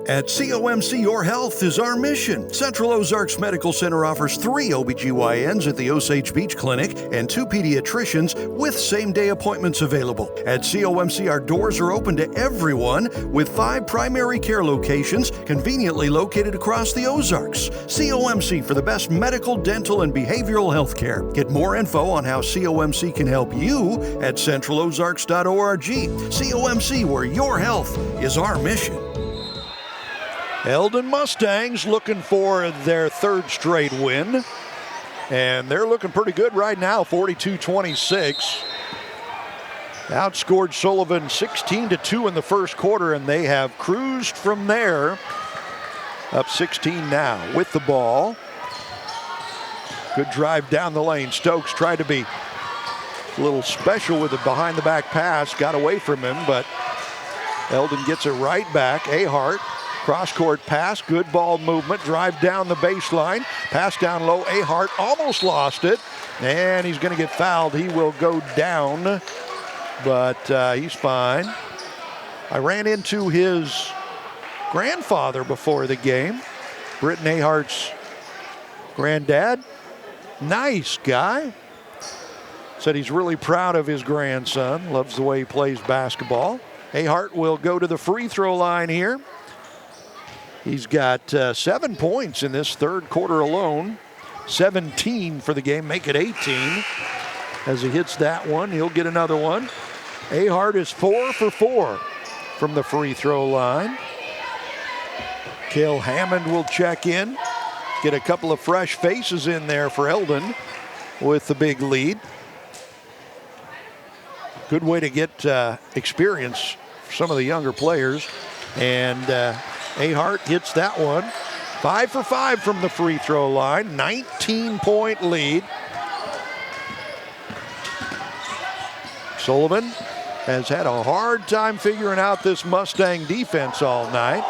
At COMC, your health is our mission. Central Ozarks Medical Center offers 3 OBGYNs at the Osage Beach Clinic and 2 pediatricians with same-day appointments available. At COMC, our doors are open to everyone with 5 primary care locations conveniently located across the Ozarks. COMC for the best medical, dental, and behavioral health care. Get more info on how COMC can help you at centralozarks.org. COMC, where your health is our mission. Eldon Mustangs looking for their 3rd straight win. And they're looking pretty good right now, 42-26. Outscored Sullivan 16-2 in the first quarter, and they have cruised from there. Up 16 now with the ball. Good drive down the lane. Stokes tried to be a little special with a behind-the-back pass. Got away from him, but Eldon gets it right back. Ahart. Cross-court pass, good ball movement, drive down the baseline, pass down low. Ahart almost lost it, and he's going to get fouled. He will go down, but he's fine. I ran into his grandfather before the game, Britton Ahart's granddad. Nice guy. Said he's really proud of his grandson, loves the way he plays basketball. Ahart will go to the free throw line here. He's got 7 points in this third quarter alone. 17 for the game, make it 18. As he hits that one, he'll get another one. Ahart is 4 for 4 from the free throw line. Cale Hammond will check in. Get a couple of fresh faces in there for Eldon with the big lead. Good way to get experience for some of the younger players. And Ahart hits that one. 5 for 5 from the free throw line. 19-point lead. Sullivan has had a hard time figuring out this Mustang defense all night.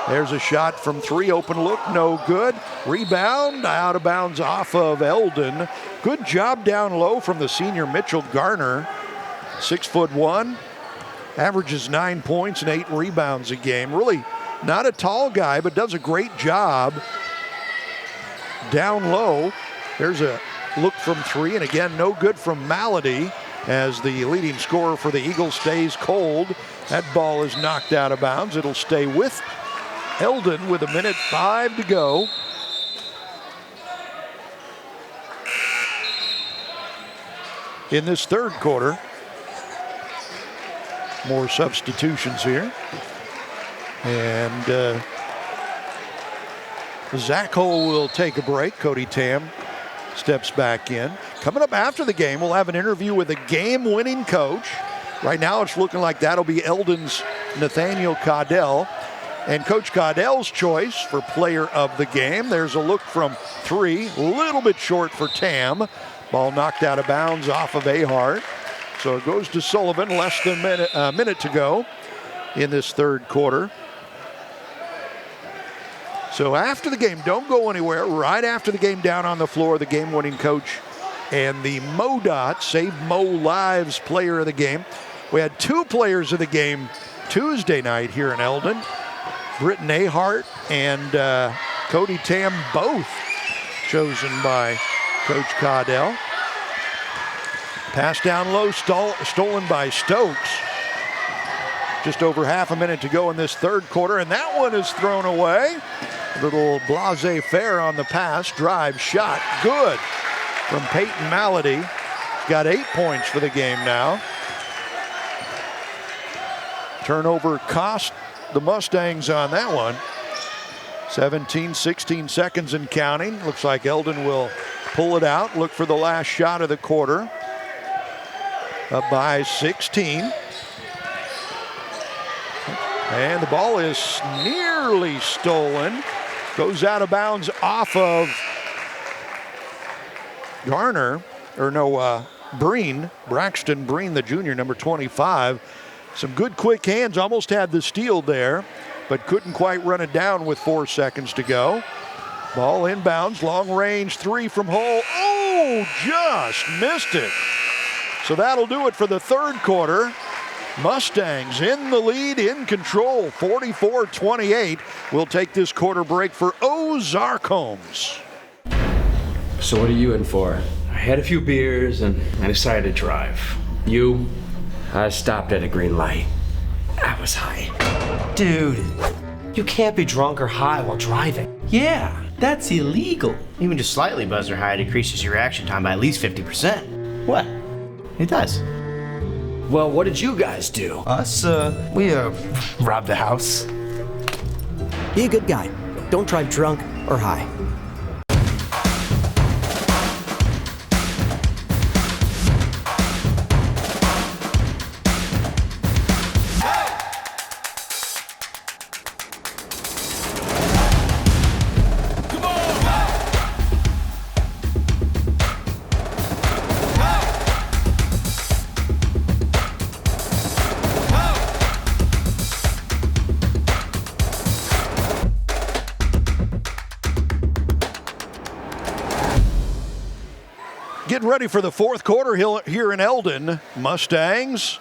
There's a shot from 3, open look, no good. Rebound, out of bounds off of Eldon. Good job down low from the senior Mitchell Garner. 6'1", averages 9 points and 8 rebounds a game. Really not a tall guy, but does a great job down low. There's a look from 3, and again, no good from Malady as the leading scorer for the Eagles stays cold. That ball is knocked out of bounds. It'll stay with Eldon with 1:05 to go. In this third quarter, more substitutions here. And Zach Hull will take a break. Cody Tam steps back in. Coming up after the game, we'll have an interview with a game-winning coach. Right now, it's looking like that'll be Eldon's Nathaniel Caudell. And Coach Caudell's choice for player of the game. There's a look from 3, a little bit short for Tam. Ball knocked out of bounds off of Ahart. So it goes to Sullivan, less than a minute to go in this third quarter. So after the game, don't go anywhere. Right after the game, down on the floor, the game-winning coach and the MoDOT Save Mo Lives player of the game. We had 2 players of the game Tuesday night here in Eldon. Britton Ahart and Cody Tam, both chosen by Coach Caudell. Pass down low, stolen by Stokes. Just over half a minute to go in this third quarter, and that one is thrown away. A little laissez-faire on the pass, drive, shot, good from Peyton Malady. Got 8 points for the game now. Turnover cost the Mustangs on that one. 16 seconds and counting. Looks like Eldon will pull it out, look for the last shot of the quarter. Up by 16. And the ball is nearly stolen. Goes out of bounds off of Breen, Braxton Breen, the junior, number 25. Some good quick hands, almost had the steal there, but couldn't quite run it down with 4 seconds to go. Ball inbounds, long range three from Hull. Oh, just missed it. So that'll do it for the third quarter. Mustangs in the lead, in control, 44-28. We'll take this quarter break for Ozarks Homes. So what are you in for? I had a few beers and I decided to drive. You? I stopped at a green light. I was high. Dude, you can't be drunk or high while driving. Yeah, that's illegal. Even just slightly buzz or high decreases your reaction time by at least 50%. What? It does. Well, what did you guys do? Us, we robbed the house. Be a good guy. Don't drive drunk or high. Getting ready for the fourth quarter here in Eldon. Mustangs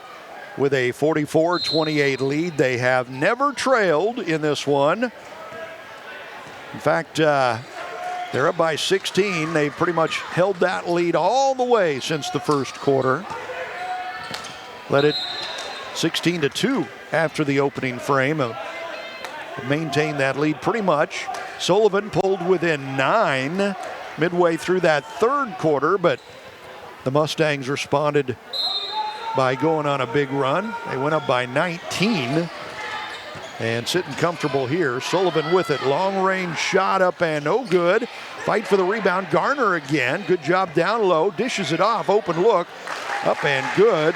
with a 44-28 lead. They have never trailed in this one. In fact, they're up by 16. They've pretty much held that lead all the way since the first quarter. Led it 16-2 after the opening frame. Maintained that lead pretty much. Sullivan pulled within 9 midway through that third quarter, but the Mustangs responded by going on a big run. They went up by 19 and sitting comfortable here. Sullivan with it. Long range shot up and no good. Fight for the rebound. Garner again. Good job down low. Dishes it off. Open look. Up and good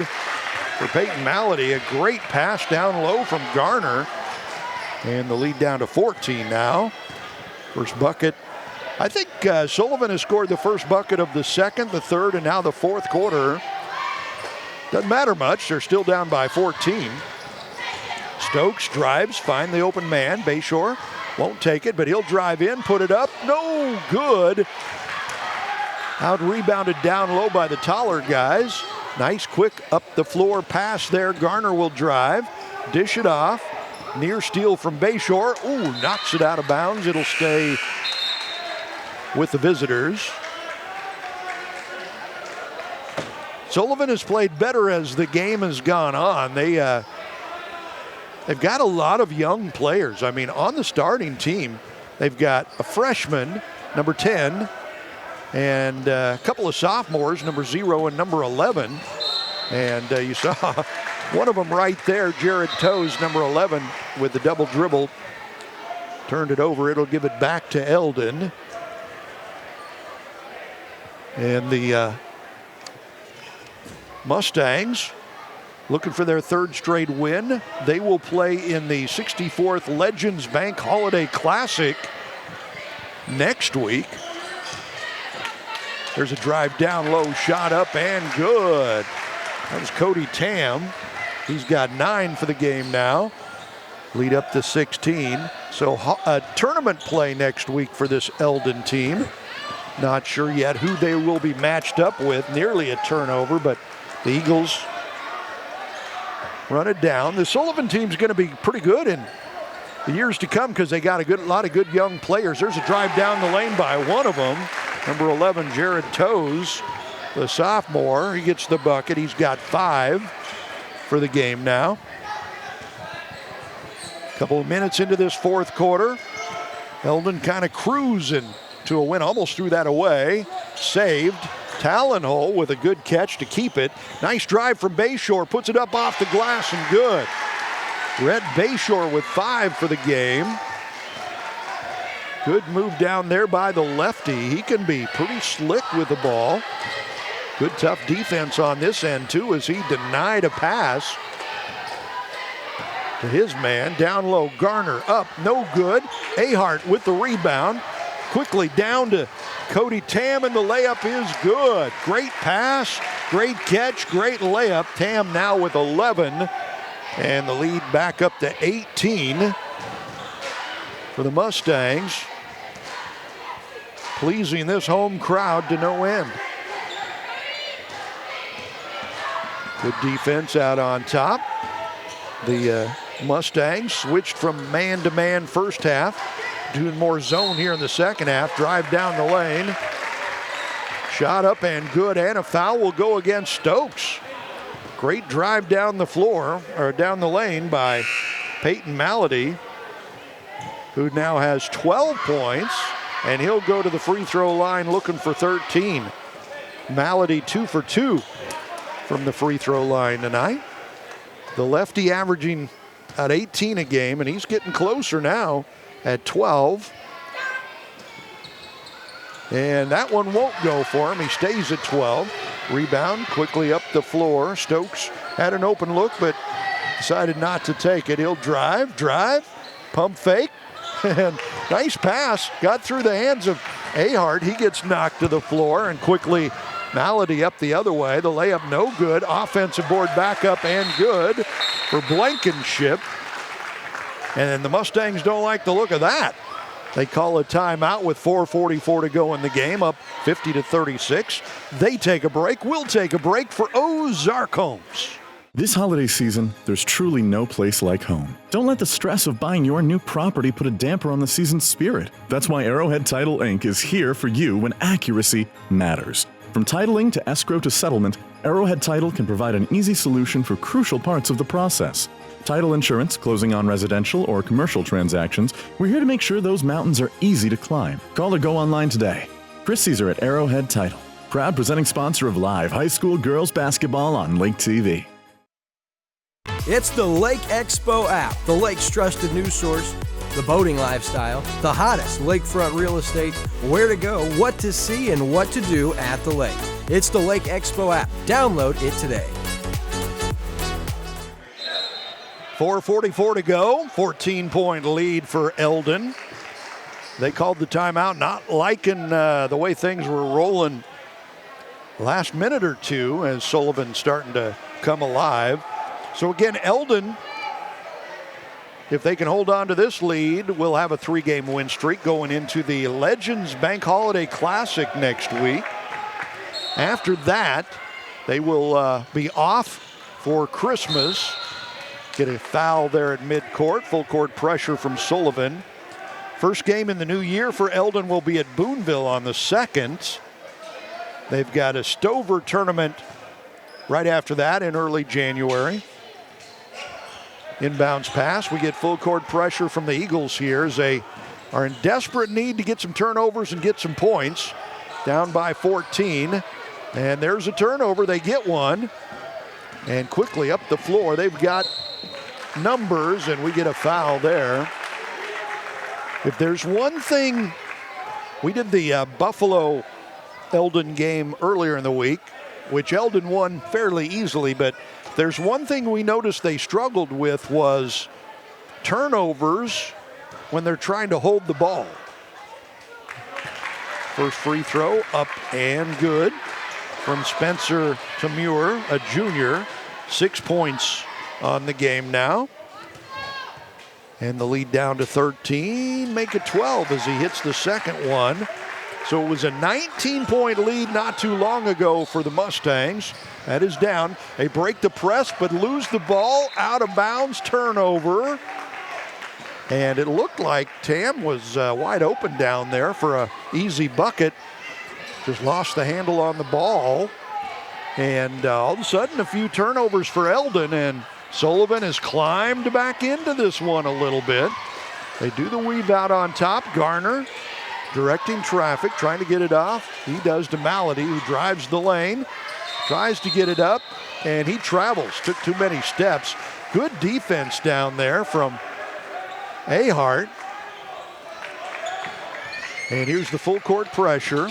for Peyton Malady. A great pass down low from Garner. And the lead down to 14 now. First bucket. I think Sullivan has scored the first bucket of the second, the third, and now the fourth quarter. Doesn't matter much. They're still down by 14. Stokes drives, find the open man. Bayshore won't take it, but he'll drive in, put it up. No good. Out rebounded down low by the taller guys. Nice quick up the floor pass there. Garner will drive, dish it off. Near steal from Bayshore. Ooh, knocks it out of bounds. It'll stay with the visitors. Sullivan has played better as the game has gone on. They've got a lot of young players. I mean, on the starting team, they've got a freshman, number 10, and a couple of sophomores, number 0 and number 11. And you saw one of them right there, Jared Toes, number 11, with the double dribble. Turned it over. It'll give it back to Eldon. And the Mustangs looking for their third straight win. They will play in the 64th Legends Bank Holiday Classic next week. There's a drive down low, shot up and good. That was Cody Tam. He's got 9 for the game now. Lead up to 16. So a tournament play next week for this Eldon team. Not sure yet who they will be matched up with. Nearly a turnover, but the Eagles run it down. The Sullivan team's going to be pretty good in the years to come because they got a lot of good young players. There's a drive down the lane by one of them. Number 11, Jared Toes, the sophomore. He gets the bucket. He's got 5 for the game now. Couple of minutes into this fourth quarter. Eldon kind of cruising to a win. Almost threw that away. Saved. Talonhole with a good catch to keep it. Nice drive from Bayshore. Puts it up off the glass and good. Red Bayshore with 5 for the game. Good move down there by the lefty. He can be pretty slick with the ball. Good tough defense on this end too as he denied a pass to his man. Down low, Garner up, no good. Ahart with the rebound. Quickly down to Cody Tam, and the layup is good. Great pass, great catch, great layup. Tam now with 11, and the lead back up to 18 for the Mustangs. Pleasing this home crowd to no end. Good defense out on top. The Mustangs switched from man-to-man first half, doing more zone here in the second half. Drive down the lane. Shot up and good, and a foul will go against Stokes. Great drive down the floor, or down the lane by Peyton Malady, who now has 12 points, and he'll go to the free throw line looking for 13. Malady 2 for 2 from the free throw line tonight. The lefty averaging at 18 a game, and he's getting closer now at 12. And that one won't go for him. He stays at 12. Rebound quickly up the floor. Stokes had an open look, but decided not to take it. He'll drive, pump fake, and nice pass. Got through the hands of Ahart. He gets knocked to the floor, and quickly Malady up the other way. The layup no good. Offensive board back up and good for Blankenship. And the Mustangs don't like the look of that. They call a timeout with 4:44 to go in the game, up 50-36. They take a break. We'll take a break for Ozarks Homes. This holiday season, there's truly no place like home. Don't let the stress of buying your new property put a damper on the season's spirit. That's why Arrowhead Title Inc. is here for you when accuracy matters. From titling to escrow to settlement, Arrowhead Title can provide an easy solution for crucial parts of the process. Title insurance, closing on residential or commercial transactions, we're here to make sure those mountains are easy to climb. Call or go online today. Chris Caesar at Arrowhead Title, proud presenting sponsor of live high school girls basketball on Lake TV. It's the Lake Expo app, the lake's trusted news source, the boating lifestyle, the hottest lakefront real estate, where to go, what to see, and what to do at the lake. It's the Lake Expo app. Download it today. 4:44 to go, 14-point lead for Eldon. They called the timeout, not liking the way things were rolling last minute or two as Sullivan starting to come alive. So again, Eldon, if they can hold on to this lead, we'll have a 3-game win streak going into the Legends Bank Holiday Classic next week. After that, they will be off for Christmas. Get a foul there at midcourt. Full court pressure from Sullivan. First game in the new year for Eldon will be at Boonville on the 2nd. They've got a Stover tournament right after that in early January. Inbounds pass. We get full court pressure from the Eagles here as they are in desperate need to get some turnovers and get some points. Down by 14. And there's a turnover. They get one. And quickly up the floor. They've got numbers, and we get a foul there. If there's one thing, we did the Buffalo Eldon game earlier in the week, which Eldon won fairly easily, but there's one thing we noticed they struggled with was turnovers when they're trying to hold the ball. First free throw up and good from Spencer Tamur, a junior. 6 points on the game now. And the lead down to 13, make it 12 as he hits the second one. So it was a 19-point lead not too long ago for the Mustangs. That is down. They break the press but lose the ball. Out of bounds, turnover. And it looked like Tam was wide open down there for an easy bucket. Just lost the handle on the ball. And all of a sudden, a few turnovers for Eldon, and Sullivan has climbed back into this one a little bit. They do the weave out on top. Garner directing traffic, trying to get it off. He does to Malady, who drives the lane, tries to get it up, and he travels. Took too many steps. Good defense down there from Ahart. And here's the full court pressure,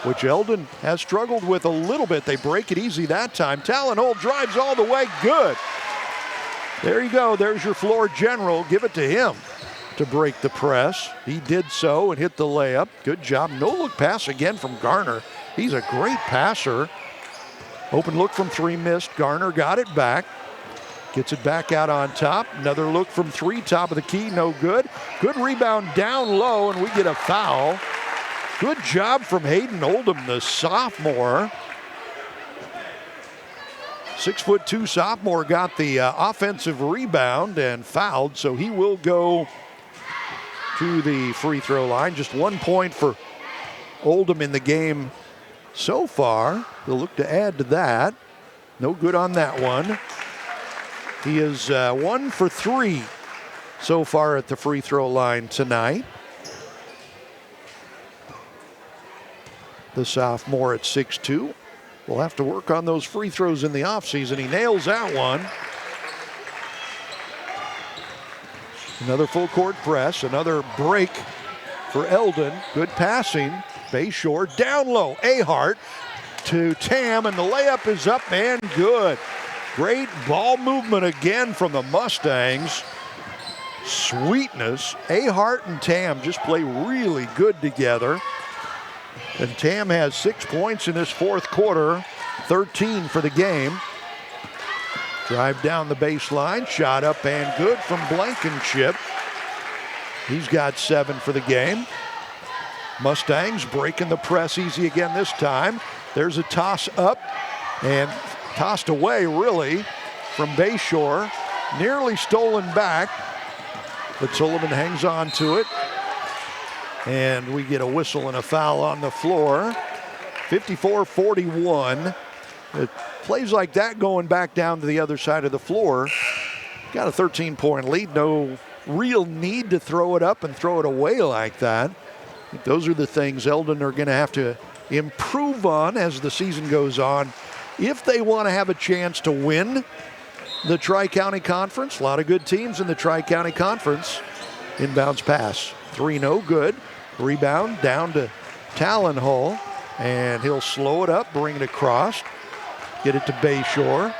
which Eldon has struggled with a little bit. They break it easy that time. Talon Holt drives all the way. Good. There you go. There's your floor general. Give it to him to break the press. He did so and hit the layup. Good job. No look pass again from Garner. He's a great passer. Open look from three missed. Garner got it back. Gets it back out on top. Another look from three, top of the key, no good. Good rebound down low, and we get a foul. Good job from Hayden Oldham, the sophomore. 6'2" sophomore got the offensive rebound and fouled, so he will go to the free throw line. Just 1 point for Oldham in the game so far. They'll look to add to that. No good on that one. He is 1 for 3 so far at the free throw line tonight. The sophomore at 6'2". We'll have to work on those free throws in the offseason. He nails that one. Another full court press, another break for Eldon. Good passing. Bayshore down low. Ahart to Tam, and the layup is up and good. Great ball movement again from the Mustangs. Sweetness. Ahart and Tam just play really good together. And Tam has 6 points in this fourth quarter, 13 for the game. Drive down the baseline, shot up and good from Blankenship. He's got 7 for the game. Mustangs breaking the press easy again this time. There's a toss up and tossed away, really, from Bayshore. Nearly stolen back, but Sullivan hangs on to it. And we get a whistle and a foul on the floor. 54-41. Plays like that going back down to the other side of the floor. Got a 13-point lead. No real need to throw it up and throw it away like that. I think those are the things Eldon are going to have to improve on as the season goes on if they want to have a chance to win the Tri-County Conference. A lot of good teams in the Tri-County Conference. Inbounds pass. 3 no good. Rebound down to Talon Hall, and he'll slow it up, bring it across, get it to Bayshore.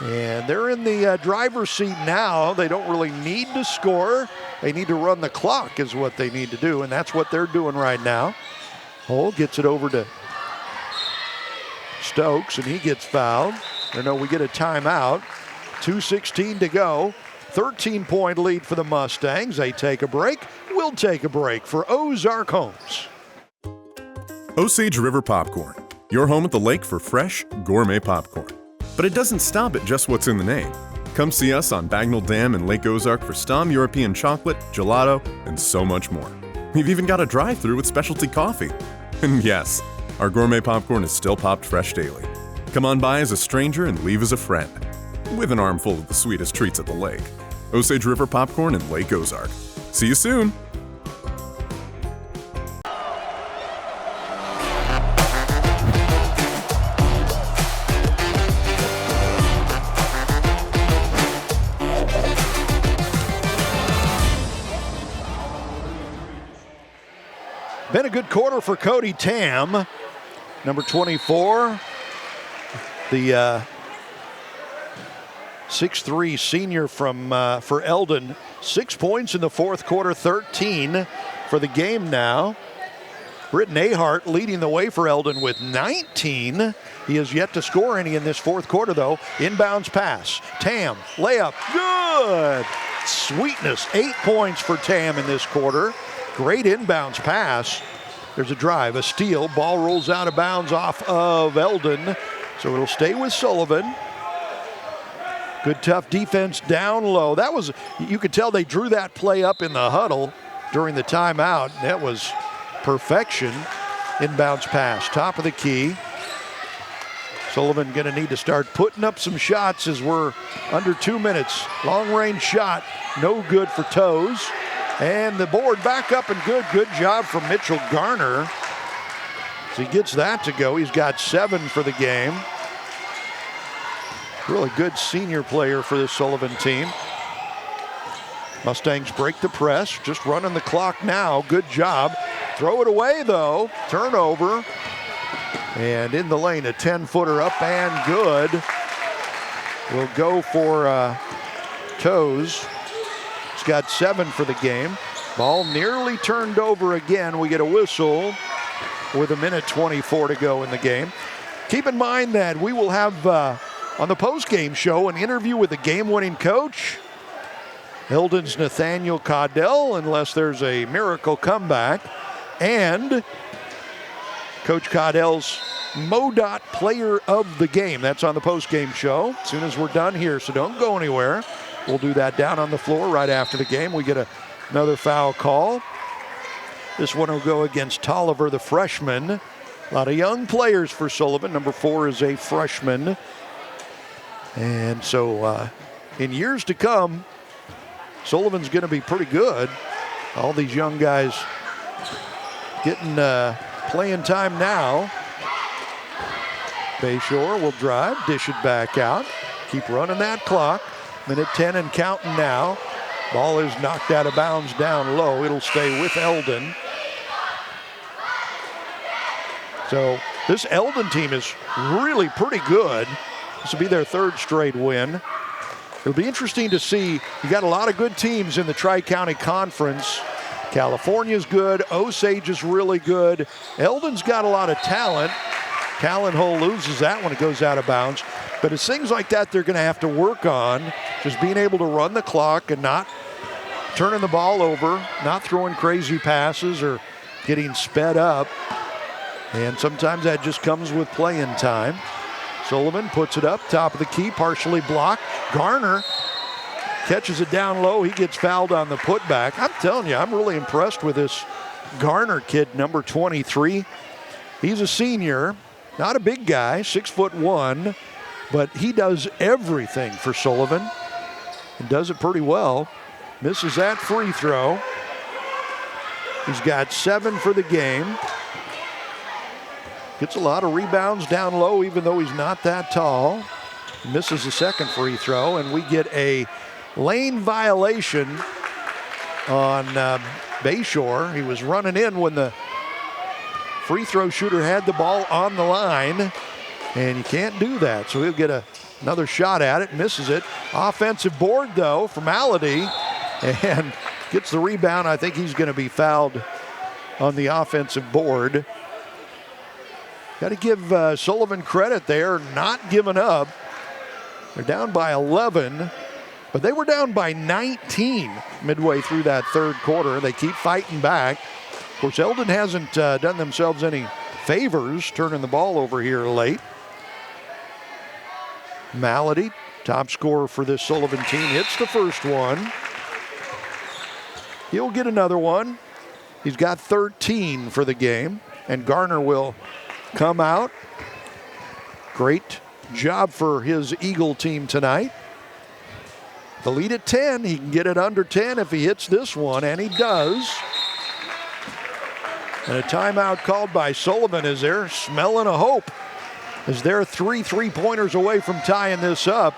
And they're in the driver's seat now. They don't really need to score. They need to run the clock is what they need to do, and that's what they're doing right now. Hall gets it over to Stokes, and he gets fouled. I know we get a timeout. 2:16 to go. 13-point lead for the Mustangs. They take a break. We'll take a break for Ozark Homes. Osage River Popcorn, your home at the lake for fresh, gourmet popcorn. But it doesn't stop at just what's in the name. Come see us on Bagnell Dam in Lake Ozark for Stom European chocolate, gelato, and so much more. We've even got a drive-thru with specialty coffee. And yes, our gourmet popcorn is still popped fresh daily. Come on by as a stranger and leave as a friend, with an armful of the sweetest treats at the lake. Osage River Popcorn in Lake Ozark. See you soon. Been a good quarter for Cody Tam, number 24. The 6'3" senior for Eldon. 6 points in the fourth quarter, 13 for the game now. Britton Ahart leading the way for Eldon with 19. He has yet to score any in this fourth quarter, though. Inbounds pass. Tam, layup, good. Sweetness, 8 points for Tam in this quarter. Great inbounds pass. There's a drive, a steal. Ball rolls out of bounds off of Eldon, so it'll stay with Sullivan. Good tough defense down low. That was, you could tell they drew that play up in the huddle during the timeout. That was perfection. Inbounds pass, top of the key. Sullivan going to need to start putting up some shots as we're under 2 minutes. Long range shot, no good for Toes. And the board back up and good. Good job from Mitchell Garner. So he gets that to go. He's got 7 for the game. Really good senior player for this Sullivan team. Mustangs break the press, just running the clock now. Good job. Throw it away, though. Turnover. And in the lane, a 10-footer up and good. We'll go for Toes. He's got 7 for the game. Ball nearly turned over again. We get a whistle with 1:24 to go in the game. Keep in mind that we will have on the post-game show an interview with the game-winning coach, Eldon's Nathaniel Caudell, unless there's a miracle comeback, and Coach Caudell's MoDOT Player of the Game. That's on the post-game show as soon as we're done here, so don't go anywhere. We'll do that down on the floor right after the game. We get another foul call. This one will go against Tolliver, the freshman. A lot of young players for Sullivan. Number 4 is a freshman. And so in years to come, Sullivan's going to be pretty good. All these young guys getting playing time now. Bayshore will drive, dish it back out. Keep running that clock. 1:10 and counting now. Ball is knocked out of bounds down low. It'll stay with Eldon. So this Eldon team is really pretty good. This will be their 3rd straight win. It'll be interesting to see. You got a lot of good teams in the Tri-County Conference. California's good. Osage is really good. Eldon's got a lot of talent. Callan Hull loses that when it goes out of bounds. But it's things like that they're going to have to work on. Just being able to run the clock and not turning the ball over, not throwing crazy passes or getting sped up. And sometimes that just comes with playing time. Sullivan puts it up, top of the key, partially blocked. Garner catches it down low. He gets fouled on the putback. I'm telling you, I'm really impressed with this Garner kid, number 23. He's a senior, not a big guy, 6'1", but he does everything for Sullivan and does it pretty well. Misses that free throw. He's got 7 for the game. Gets a lot of rebounds down low, even though he's not that tall. Misses the second free throw, and we get a lane violation on Bayshore. He was running in when the free throw shooter had the ball on the line, and you can't do that. So he'll get another shot at it, misses it. Offensive board, though, for Malady, and gets the rebound. I think he's going to be fouled on the offensive board. Got to give Sullivan credit there, not giving up. They're down by 11, but they were down by 19 midway through that 3rd quarter. They keep fighting back. Of course, Eldon hasn't done themselves any favors turning the ball over here late. Malady, top scorer for this Sullivan team, hits the first one. He'll get another one. He's got 13 for the game, and Garner will come out. Great job for his Eagle team tonight. The lead at 10. He can get it under 10 if he hits this one, and he does. And a timeout called by Sullivan as they're smelling a hope, as they're 3 3-pointers away from tying this up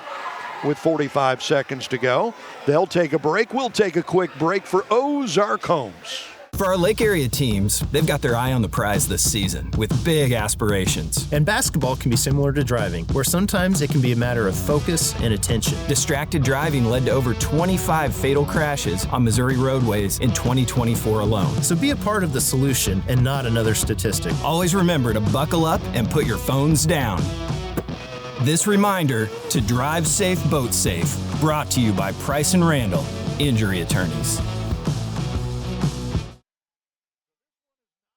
with 45 seconds to go. They'll take a break. We'll take a quick break for Ozark Homes. For our Lake area teams, they've got their eye on the prize this season with big aspirations. And basketball can be similar to driving, where sometimes it can be a matter of focus and attention. Distracted driving led to over 25 fatal crashes on Missouri roadways in 2024 alone. So be a part of the solution and not another statistic. Always remember to buckle up and put your phones down. This reminder to drive safe, boat safe, brought to you by Price & Randall, injury attorneys.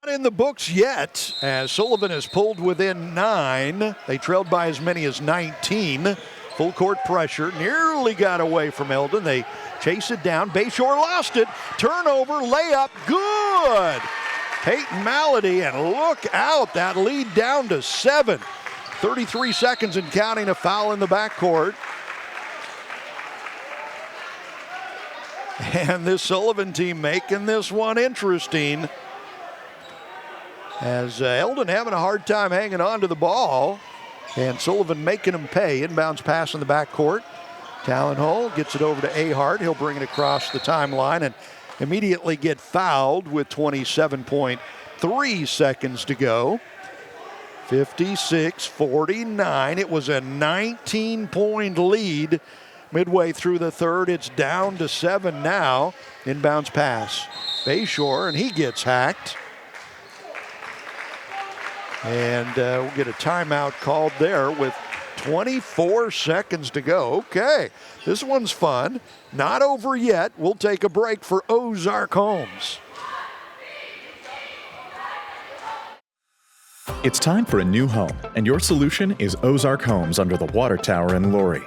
In the books yet, as Sullivan has pulled within 9. They trailed by as many as 19. Full court pressure, nearly got away from Eldon. They chase it down. Bayshore lost it. Turnover, layup, good. Peyton Malady, and look out, that lead down to 7. 33 seconds and counting, a foul in the backcourt. And this Sullivan team making this one interesting, as Eldon having a hard time hanging on to the ball. And Sullivan making him pay. Inbounds pass in the backcourt. Talon Hall gets it over to Ahart. He'll bring it across the timeline and immediately get fouled with 27.3 seconds to go. 56-49. It was a 19-point lead midway through the third. It's down to 7 now. Inbounds pass. Bayshore, and he gets hacked. And we'll get a timeout called there with 24 seconds to go. Okay, this one's fun. Not over yet. We'll take a break for Ozark Homes. It's time for a new home, and your solution is Ozark Homes under the water tower in Laurie.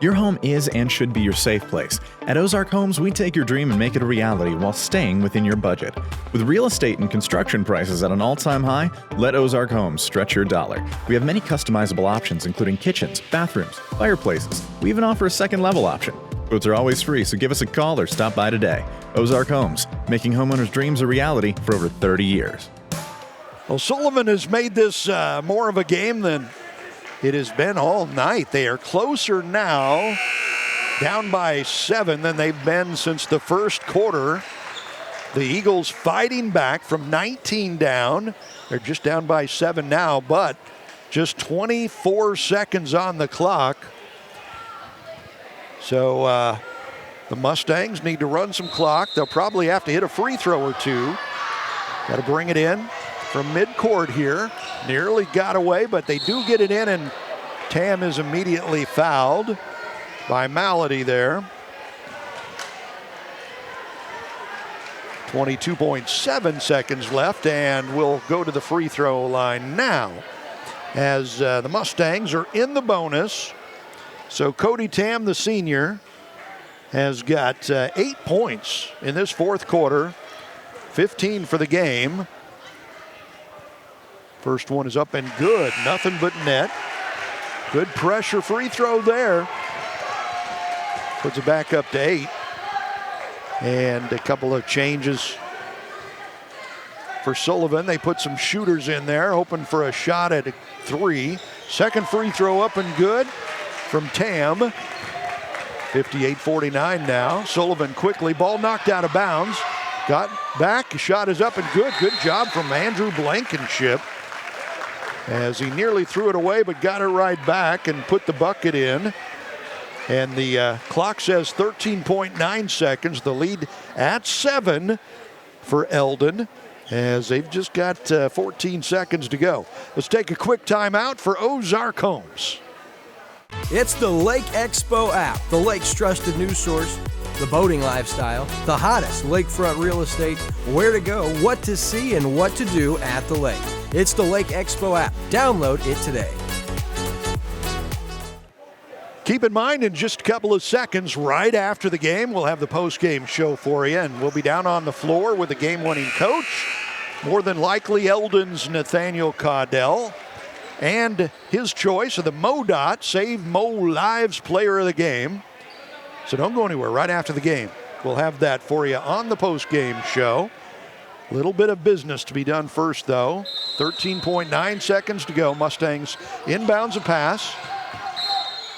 Your home is and should be your safe place. At Ozark Homes, we take your dream and make it a reality while staying within your budget. With real estate and construction prices at an all-time high, let Ozark Homes stretch your dollar. We have many customizable options, including kitchens, bathrooms, fireplaces. We even offer a second level option. Quotes are always free, so give us a call or stop by today. Ozark Homes, making homeowners' dreams a reality for over 30 years. Well, Sullivan has made this more of a game than it has been all night. They are closer now, down by 7, than they've been since the first quarter. The Eagles fighting back from 19 down. They're just down by 7 now, but just 24 seconds on the clock. So the Mustangs need to run some clock. They'll probably have to hit a free throw or two. Got to bring it in from midcourt here. Nearly got away, but they do get it in, and Tam is immediately fouled by Malady there. 22.7 seconds left, and we'll go to the free throw line now as the Mustangs are in the bonus. So Cody Tam, the senior, has got 8 points in this fourth quarter, 15 for the game. First one is up and good. Nothing but net. Good pressure free throw there. Puts it back up to 8. And a couple of changes for Sullivan. They put some shooters in there, hoping for a shot at 3. Second free throw up and good from Tam. 58-49 now. Sullivan quickly. Ball knocked out of bounds. Got back. Shot is up and good. Good job from Andrew Blankenship, as he nearly threw it away, but got it right back and put the bucket in. And the clock says 13.9 seconds. The lead at 7 for Eldon, as they've just got 14 seconds to go. Let's take a quick timeout for Ozark Homes. It's the Lake Expo app, the lake's trusted news source, the boating lifestyle, the hottest lakefront real estate, where to go, what to see, and what to do at the lake. It's the Lake Expo app. Download it today. Keep in mind, in just a couple of seconds, right after the game, we'll have the post-game show for you, and we'll be down on the floor with the game-winning coach, more than likely Eldon's Nathaniel Caudell, and his choice of the MoDOT Save Mo Lives Player of the Game. So don't go anywhere. Right after the game, we'll have that for you on the post-game show. A little bit of business to be done first, though. 13.9 seconds to go. Mustangs inbounds a pass.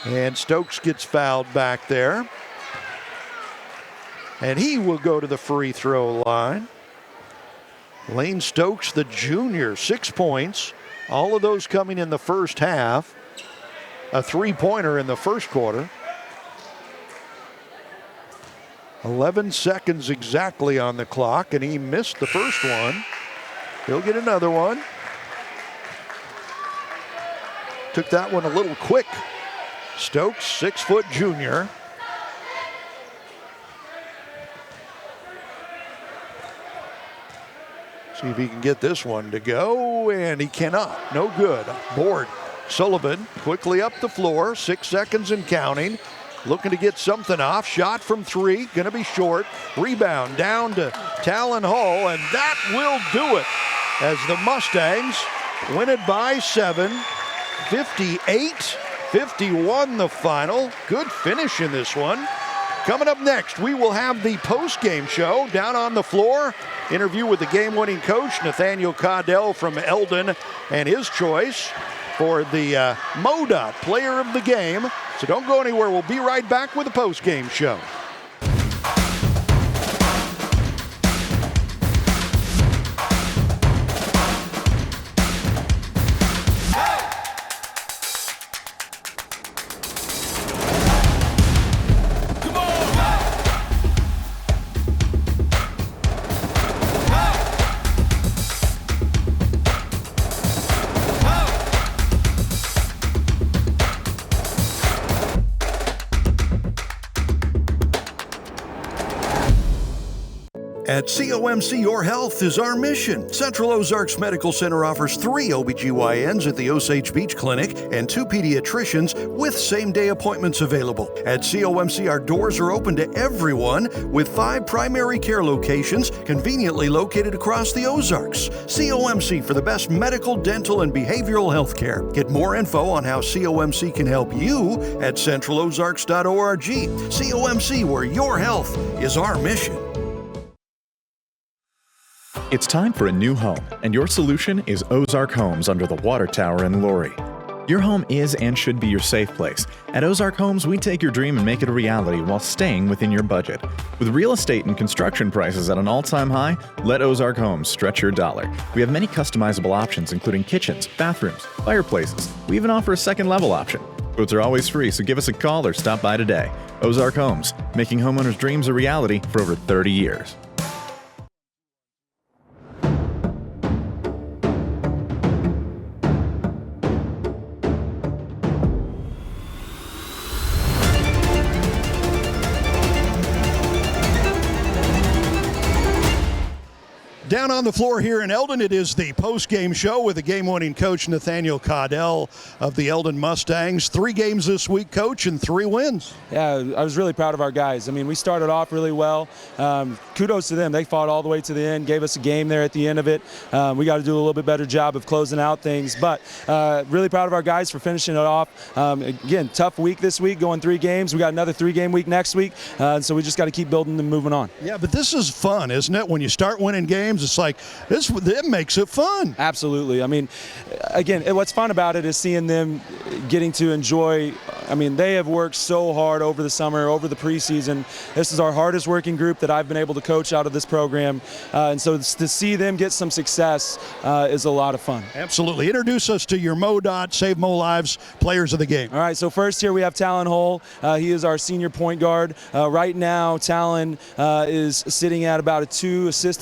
And Stokes gets fouled back there. And he will go to the free throw line. Lane Stokes, the junior, 6 points. All of those coming in the first half. A three-pointer in the first quarter. 11 seconds exactly on the clock, and he missed the first one. He'll get another one. Took that one a little quick. Stokes, 6-foot junior. See if he can get this one to go, and he cannot. No good. Board. Sullivan quickly up the floor, 6 seconds and counting. Looking to get something off. Shot from 3, going to be short. Rebound down to Talon Hall, and that will do it as the Mustangs win it by 7. 58-51 the final. Good finish in this one. Coming up next, we will have the post-game show down on the floor. Interview with the game-winning coach, Nathaniel Caudell from Eldon, and his choice for the MoDOT Player of the Game. So don't go anywhere. We'll be right back with the post-game show. At COMC, your health is our mission. Central Ozarks Medical Center offers 3 OBGYNs at the Osage Beach Clinic and 2 pediatricians with same-day appointments available. At COMC, our doors are open to everyone with 5 primary care locations conveniently located across the Ozarks. COMC for the best medical, dental, and behavioral health care. Get more info on how COMC can help you at centralozarks.org. COMC, where your health is our mission. It's time for a new home, and your solution is Ozark Homes under the water tower in Lori. Your home is and should be your safe place. At Ozark Homes, we take your dream and make it a reality while staying within your budget. With real estate and construction prices at an all-time high, let Ozark Homes stretch your dollar. We have many customizable options, including kitchens, bathrooms, fireplaces. We even offer a second-level option. Quotes are always free, so give us a call or stop by today. Ozark Homes, making homeowners' dreams a reality for over 30 years. Down on the floor here in Eldon, it is the post-game show with the game-winning coach Nathaniel Caudell of the Eldon Mustangs. 3 games this week, Coach, and 3 wins. Yeah, I was really proud of our guys. I mean, we started off really well. Kudos to them. They fought all the way to the end, gave us a game there at the end of it. We got to do a little bit better job of closing out things, but really proud of our guys for finishing it off. Again, tough week this week, going 3 games. We got another 3-game week next week, so we just got to keep building and moving on. Yeah, but this is fun, isn't it? When you start winning games, it's like, it makes it fun. Absolutely. I mean, again, what's fun about it is seeing them getting to enjoy. I mean, they have worked so hard over the summer, over the preseason. This is our hardest working group that I've been able to coach out of this program. And so to see them get some success is a lot of fun. Absolutely. Introduce us to your MoDOT Save Mo Lives players of the game. All right, so first here we have Talon Hull. He is our senior point guard. Right now, Talon is sitting at about a 2 assist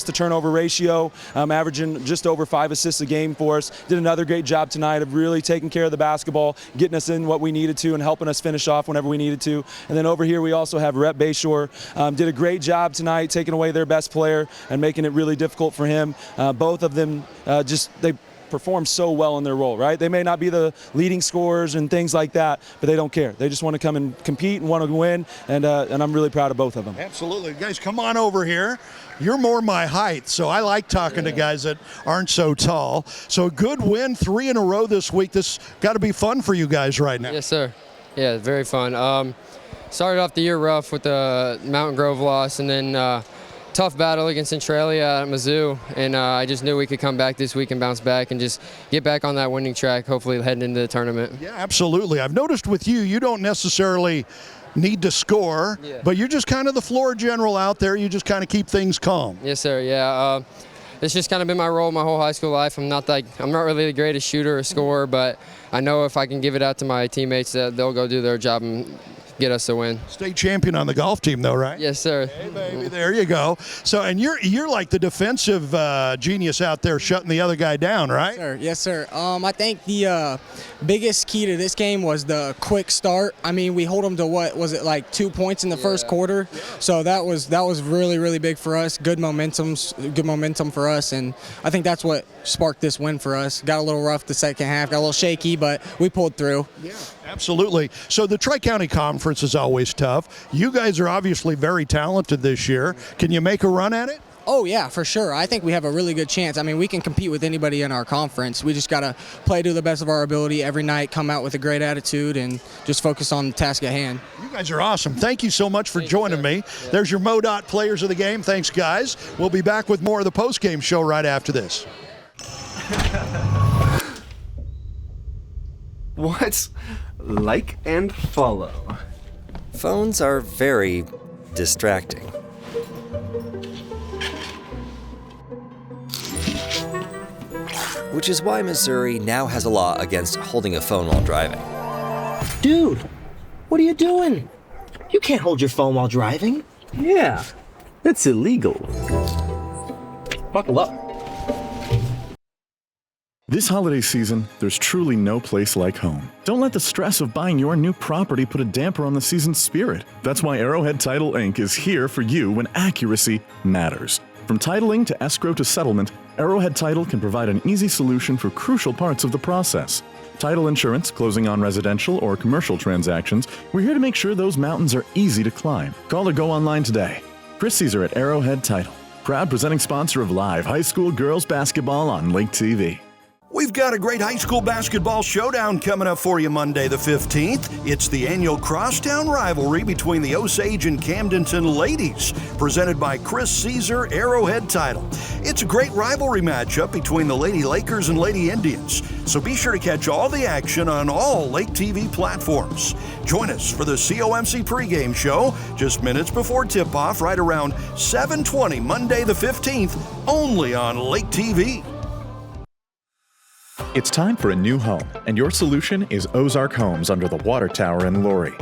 to turnover ratio, averaging just over 5 assists a game for us. Did another great job tonight of really taking care of the basketball, getting us in what we needed to and helping us finish off whenever we needed to. And then over here we also have Rhett Bayshore. Did a great job tonight taking away their best player and making it really difficult for him. Both of them they perform so well in their role, right? They may not be the leading scorers and things like that, but they don't care. They just want to come and compete and want to win, and I'm really proud of both of them. Absolutely. Guys, come on over here. You're more my height, so I like talking to guys that aren't so tall. So a good win, 3 in a row this week. This got to be fun for you guys right now. Yes, sir. Yeah, very fun. Started off the year rough with the Mountain Grove loss, and then tough battle against Centralia at Mizzou, and I just knew we could come back this week and bounce back and just get back on that winning track, hopefully heading into the tournament. Yeah, absolutely. I've noticed with you, you don't necessarily need to score, but you're just kind of the floor general out there. You just kind of keep things calm. Yes, sir. Yeah. It's just kind of been my role my whole high school life. I'm not really the greatest shooter or scorer, but I know if I can give it out to my teammates, that they'll go do their job and get us a win. State champion on the golf team, though, right? Yes, sir. Hey, baby, there you go. So, and you're like the defensive genius out there, shutting the other guy down, right? Yes, sir. I think the biggest key to this game was the quick start. I mean, we hold them to what was it, like 2 points in the first quarter? Yeah. So that was really, really big for us. Good momentum for us, and I think that's what sparked this win for us. Got a little rough the second half, got a little shaky, but we pulled through. Yeah. Absolutely. So the Tri-County Conference is always tough. You guys are obviously very talented this year. Can you make a run at it? Oh, yeah, for sure. I think we have a really good chance. I mean, we can compete with anybody in our conference. We just got to play to the best of our ability every night, come out with a great attitude, and just focus on the task at hand. You guys are awesome. Thank you so much for joining me. Yeah. There's your MoDOT players of the game. Thanks, guys. We'll be back with more of the post-game show right after this. What's like and follow? Phones are very distracting. Which is why Missouri now has a law against holding a phone while driving. Dude, what are you doing? You can't hold your phone while driving. Yeah, that's illegal. Buckle up. This holiday season, there's truly no place like home. Don't let the stress of buying your new property put a damper on the season's spirit. That's why Arrowhead Title Inc. is here for you when accuracy matters. From titling to escrow to settlement, Arrowhead Title can provide an easy solution for crucial parts of the process. Title insurance, closing on residential or commercial transactions, we're here to make sure those mountains are easy to climb. Call or go online today. Chris Caesar at Arrowhead Title, proud presenting sponsor of live high school girls basketball on Lake TV. We've got a great high school basketball showdown coming up for you Monday the 15th. It's the annual Crosstown rivalry between the Osage and Camdenton ladies, presented by Chris Caesar Arrowhead Title. It's a great rivalry matchup between the Lady Lakers and Lady Indians, so be sure to catch all the action on all Lake TV platforms. Join us for the COMC pregame show just minutes before tip-off, right around 7:20 Monday the 15th, only on Lake TV. It's time for a new home, and your solution is Ozark Homes under the Water Tower in Laurie.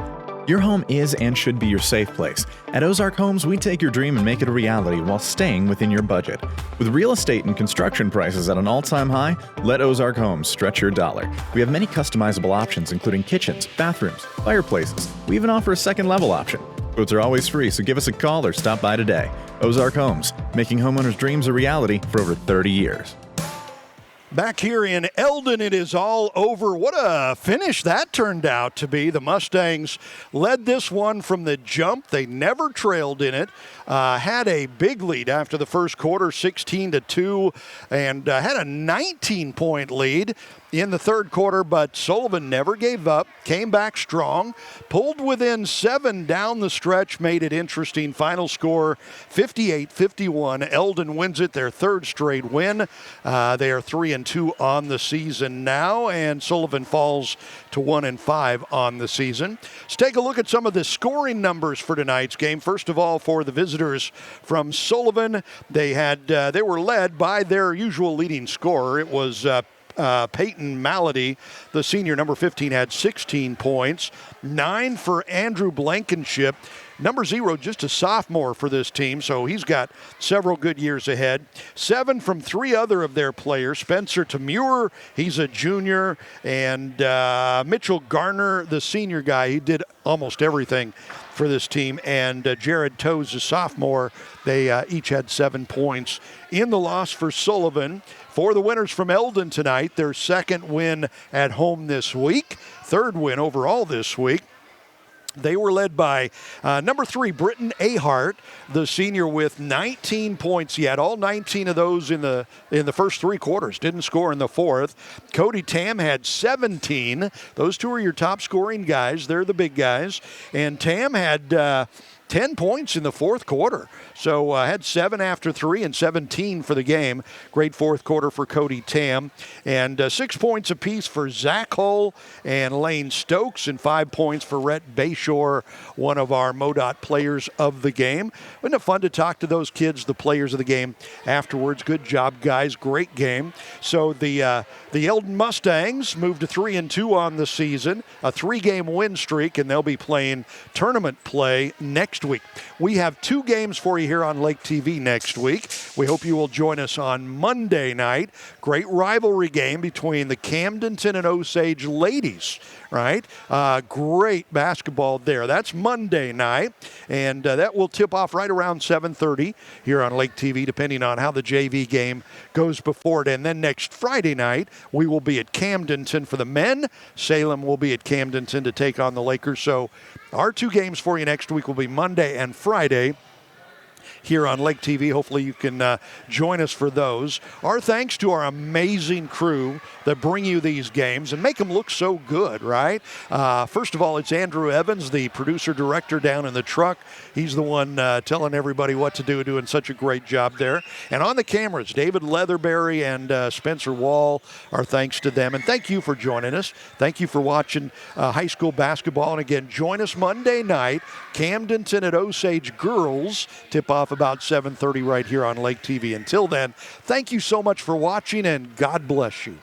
Your home is and should be your safe place. At Ozark Homes, we take your dream and make it a reality while staying within your budget. With real estate and construction prices at an all-time high, let Ozark Homes stretch your dollar. We have many customizable options, including kitchens, bathrooms, fireplaces. We even offer a second-level option. Quotes are always free, so give us a call or stop by today. Ozark Homes, making homeowners' dreams a reality for over 30 years. Back here in Eldon, it is all over. What a finish that turned out to be. The Mustangs led this one from the jump. They never trailed in it. Had a big lead after the first quarter, 16-2, and had a 19-point lead in the third quarter, but Sullivan never gave up, came back strong, pulled within 7 down the stretch, made it interesting. Final score 58-51. Eldon wins it, their third straight win. They are 3-2 on the season now, and Sullivan falls to 1-5 on the season. Let's take a look at some of the scoring numbers for tonight's game. First of all, for the visitors from Sullivan, they were led by their usual leading scorer. It was Peyton Malady, the senior, number 15, had 16 points. 9 for Andrew Blankenship. Number 0, just a sophomore for this team, so he's got several good years ahead. 7 from 3 other of their players. Spencer Tamure, he's a junior, and Mitchell Garner, the senior guy, he did almost everything for this team, and Jared Toes, a sophomore. They each had 7 points. In the loss for Sullivan, for the winners from Eldon tonight, their second win at home this week, third win overall this week. They were led by number 3, Britton Ahart, the senior, with 19 points. He had all 19 of those in the first 3 quarters. Didn't score in the fourth. Cody Tam had 17. Those two are your top scoring guys. They're the big guys. And Tam had 10 points in the fourth quarter. So had 7 after 3 and 17 for the game. Great fourth quarter for Cody Tam. And 6 points apiece for Zach Hull and Lane Stokes, and 5 points for Rhett Bayshore, one of our MoDOT players of the game. Wasn't it fun to talk to those kids, the players of the game, afterwards? Good job, guys. Great game. So the Eldon Mustangs moved to 3-2 on the season, a 3-game win streak, and they'll be playing tournament play next week. We have 2 games for you here on Lake TV next week. We hope you will join us on Monday night. Great rivalry game between the Camdenton and Osage ladies, right? Great basketball there. That's Monday night, and that will tip off right around 7:30 here on Lake TV, depending on how the JV game goes before it. And then next Friday night, we will be at Camdenton for the men. Salem will be at Camdenton to take on the Lakers. So our 2 games for you next week will be Monday and Friday here on Lake TV. Hopefully you can join us for those. Our thanks to our amazing crew that bring you these games and make them look so good, right? First of all, it's Andrew Evans, the producer-director down in the truck. He's the one telling everybody what to do, doing such a great job there. And on the cameras, David Leatherberry and Spencer Wall, our thanks to them. And thank you for joining us. Thank you for watching high school basketball. And again, join us Monday night, Camdenton at Osage Girls. Tip-off about 7:30 right here on Lake TV. Until then, thank you so much for watching, and God bless you.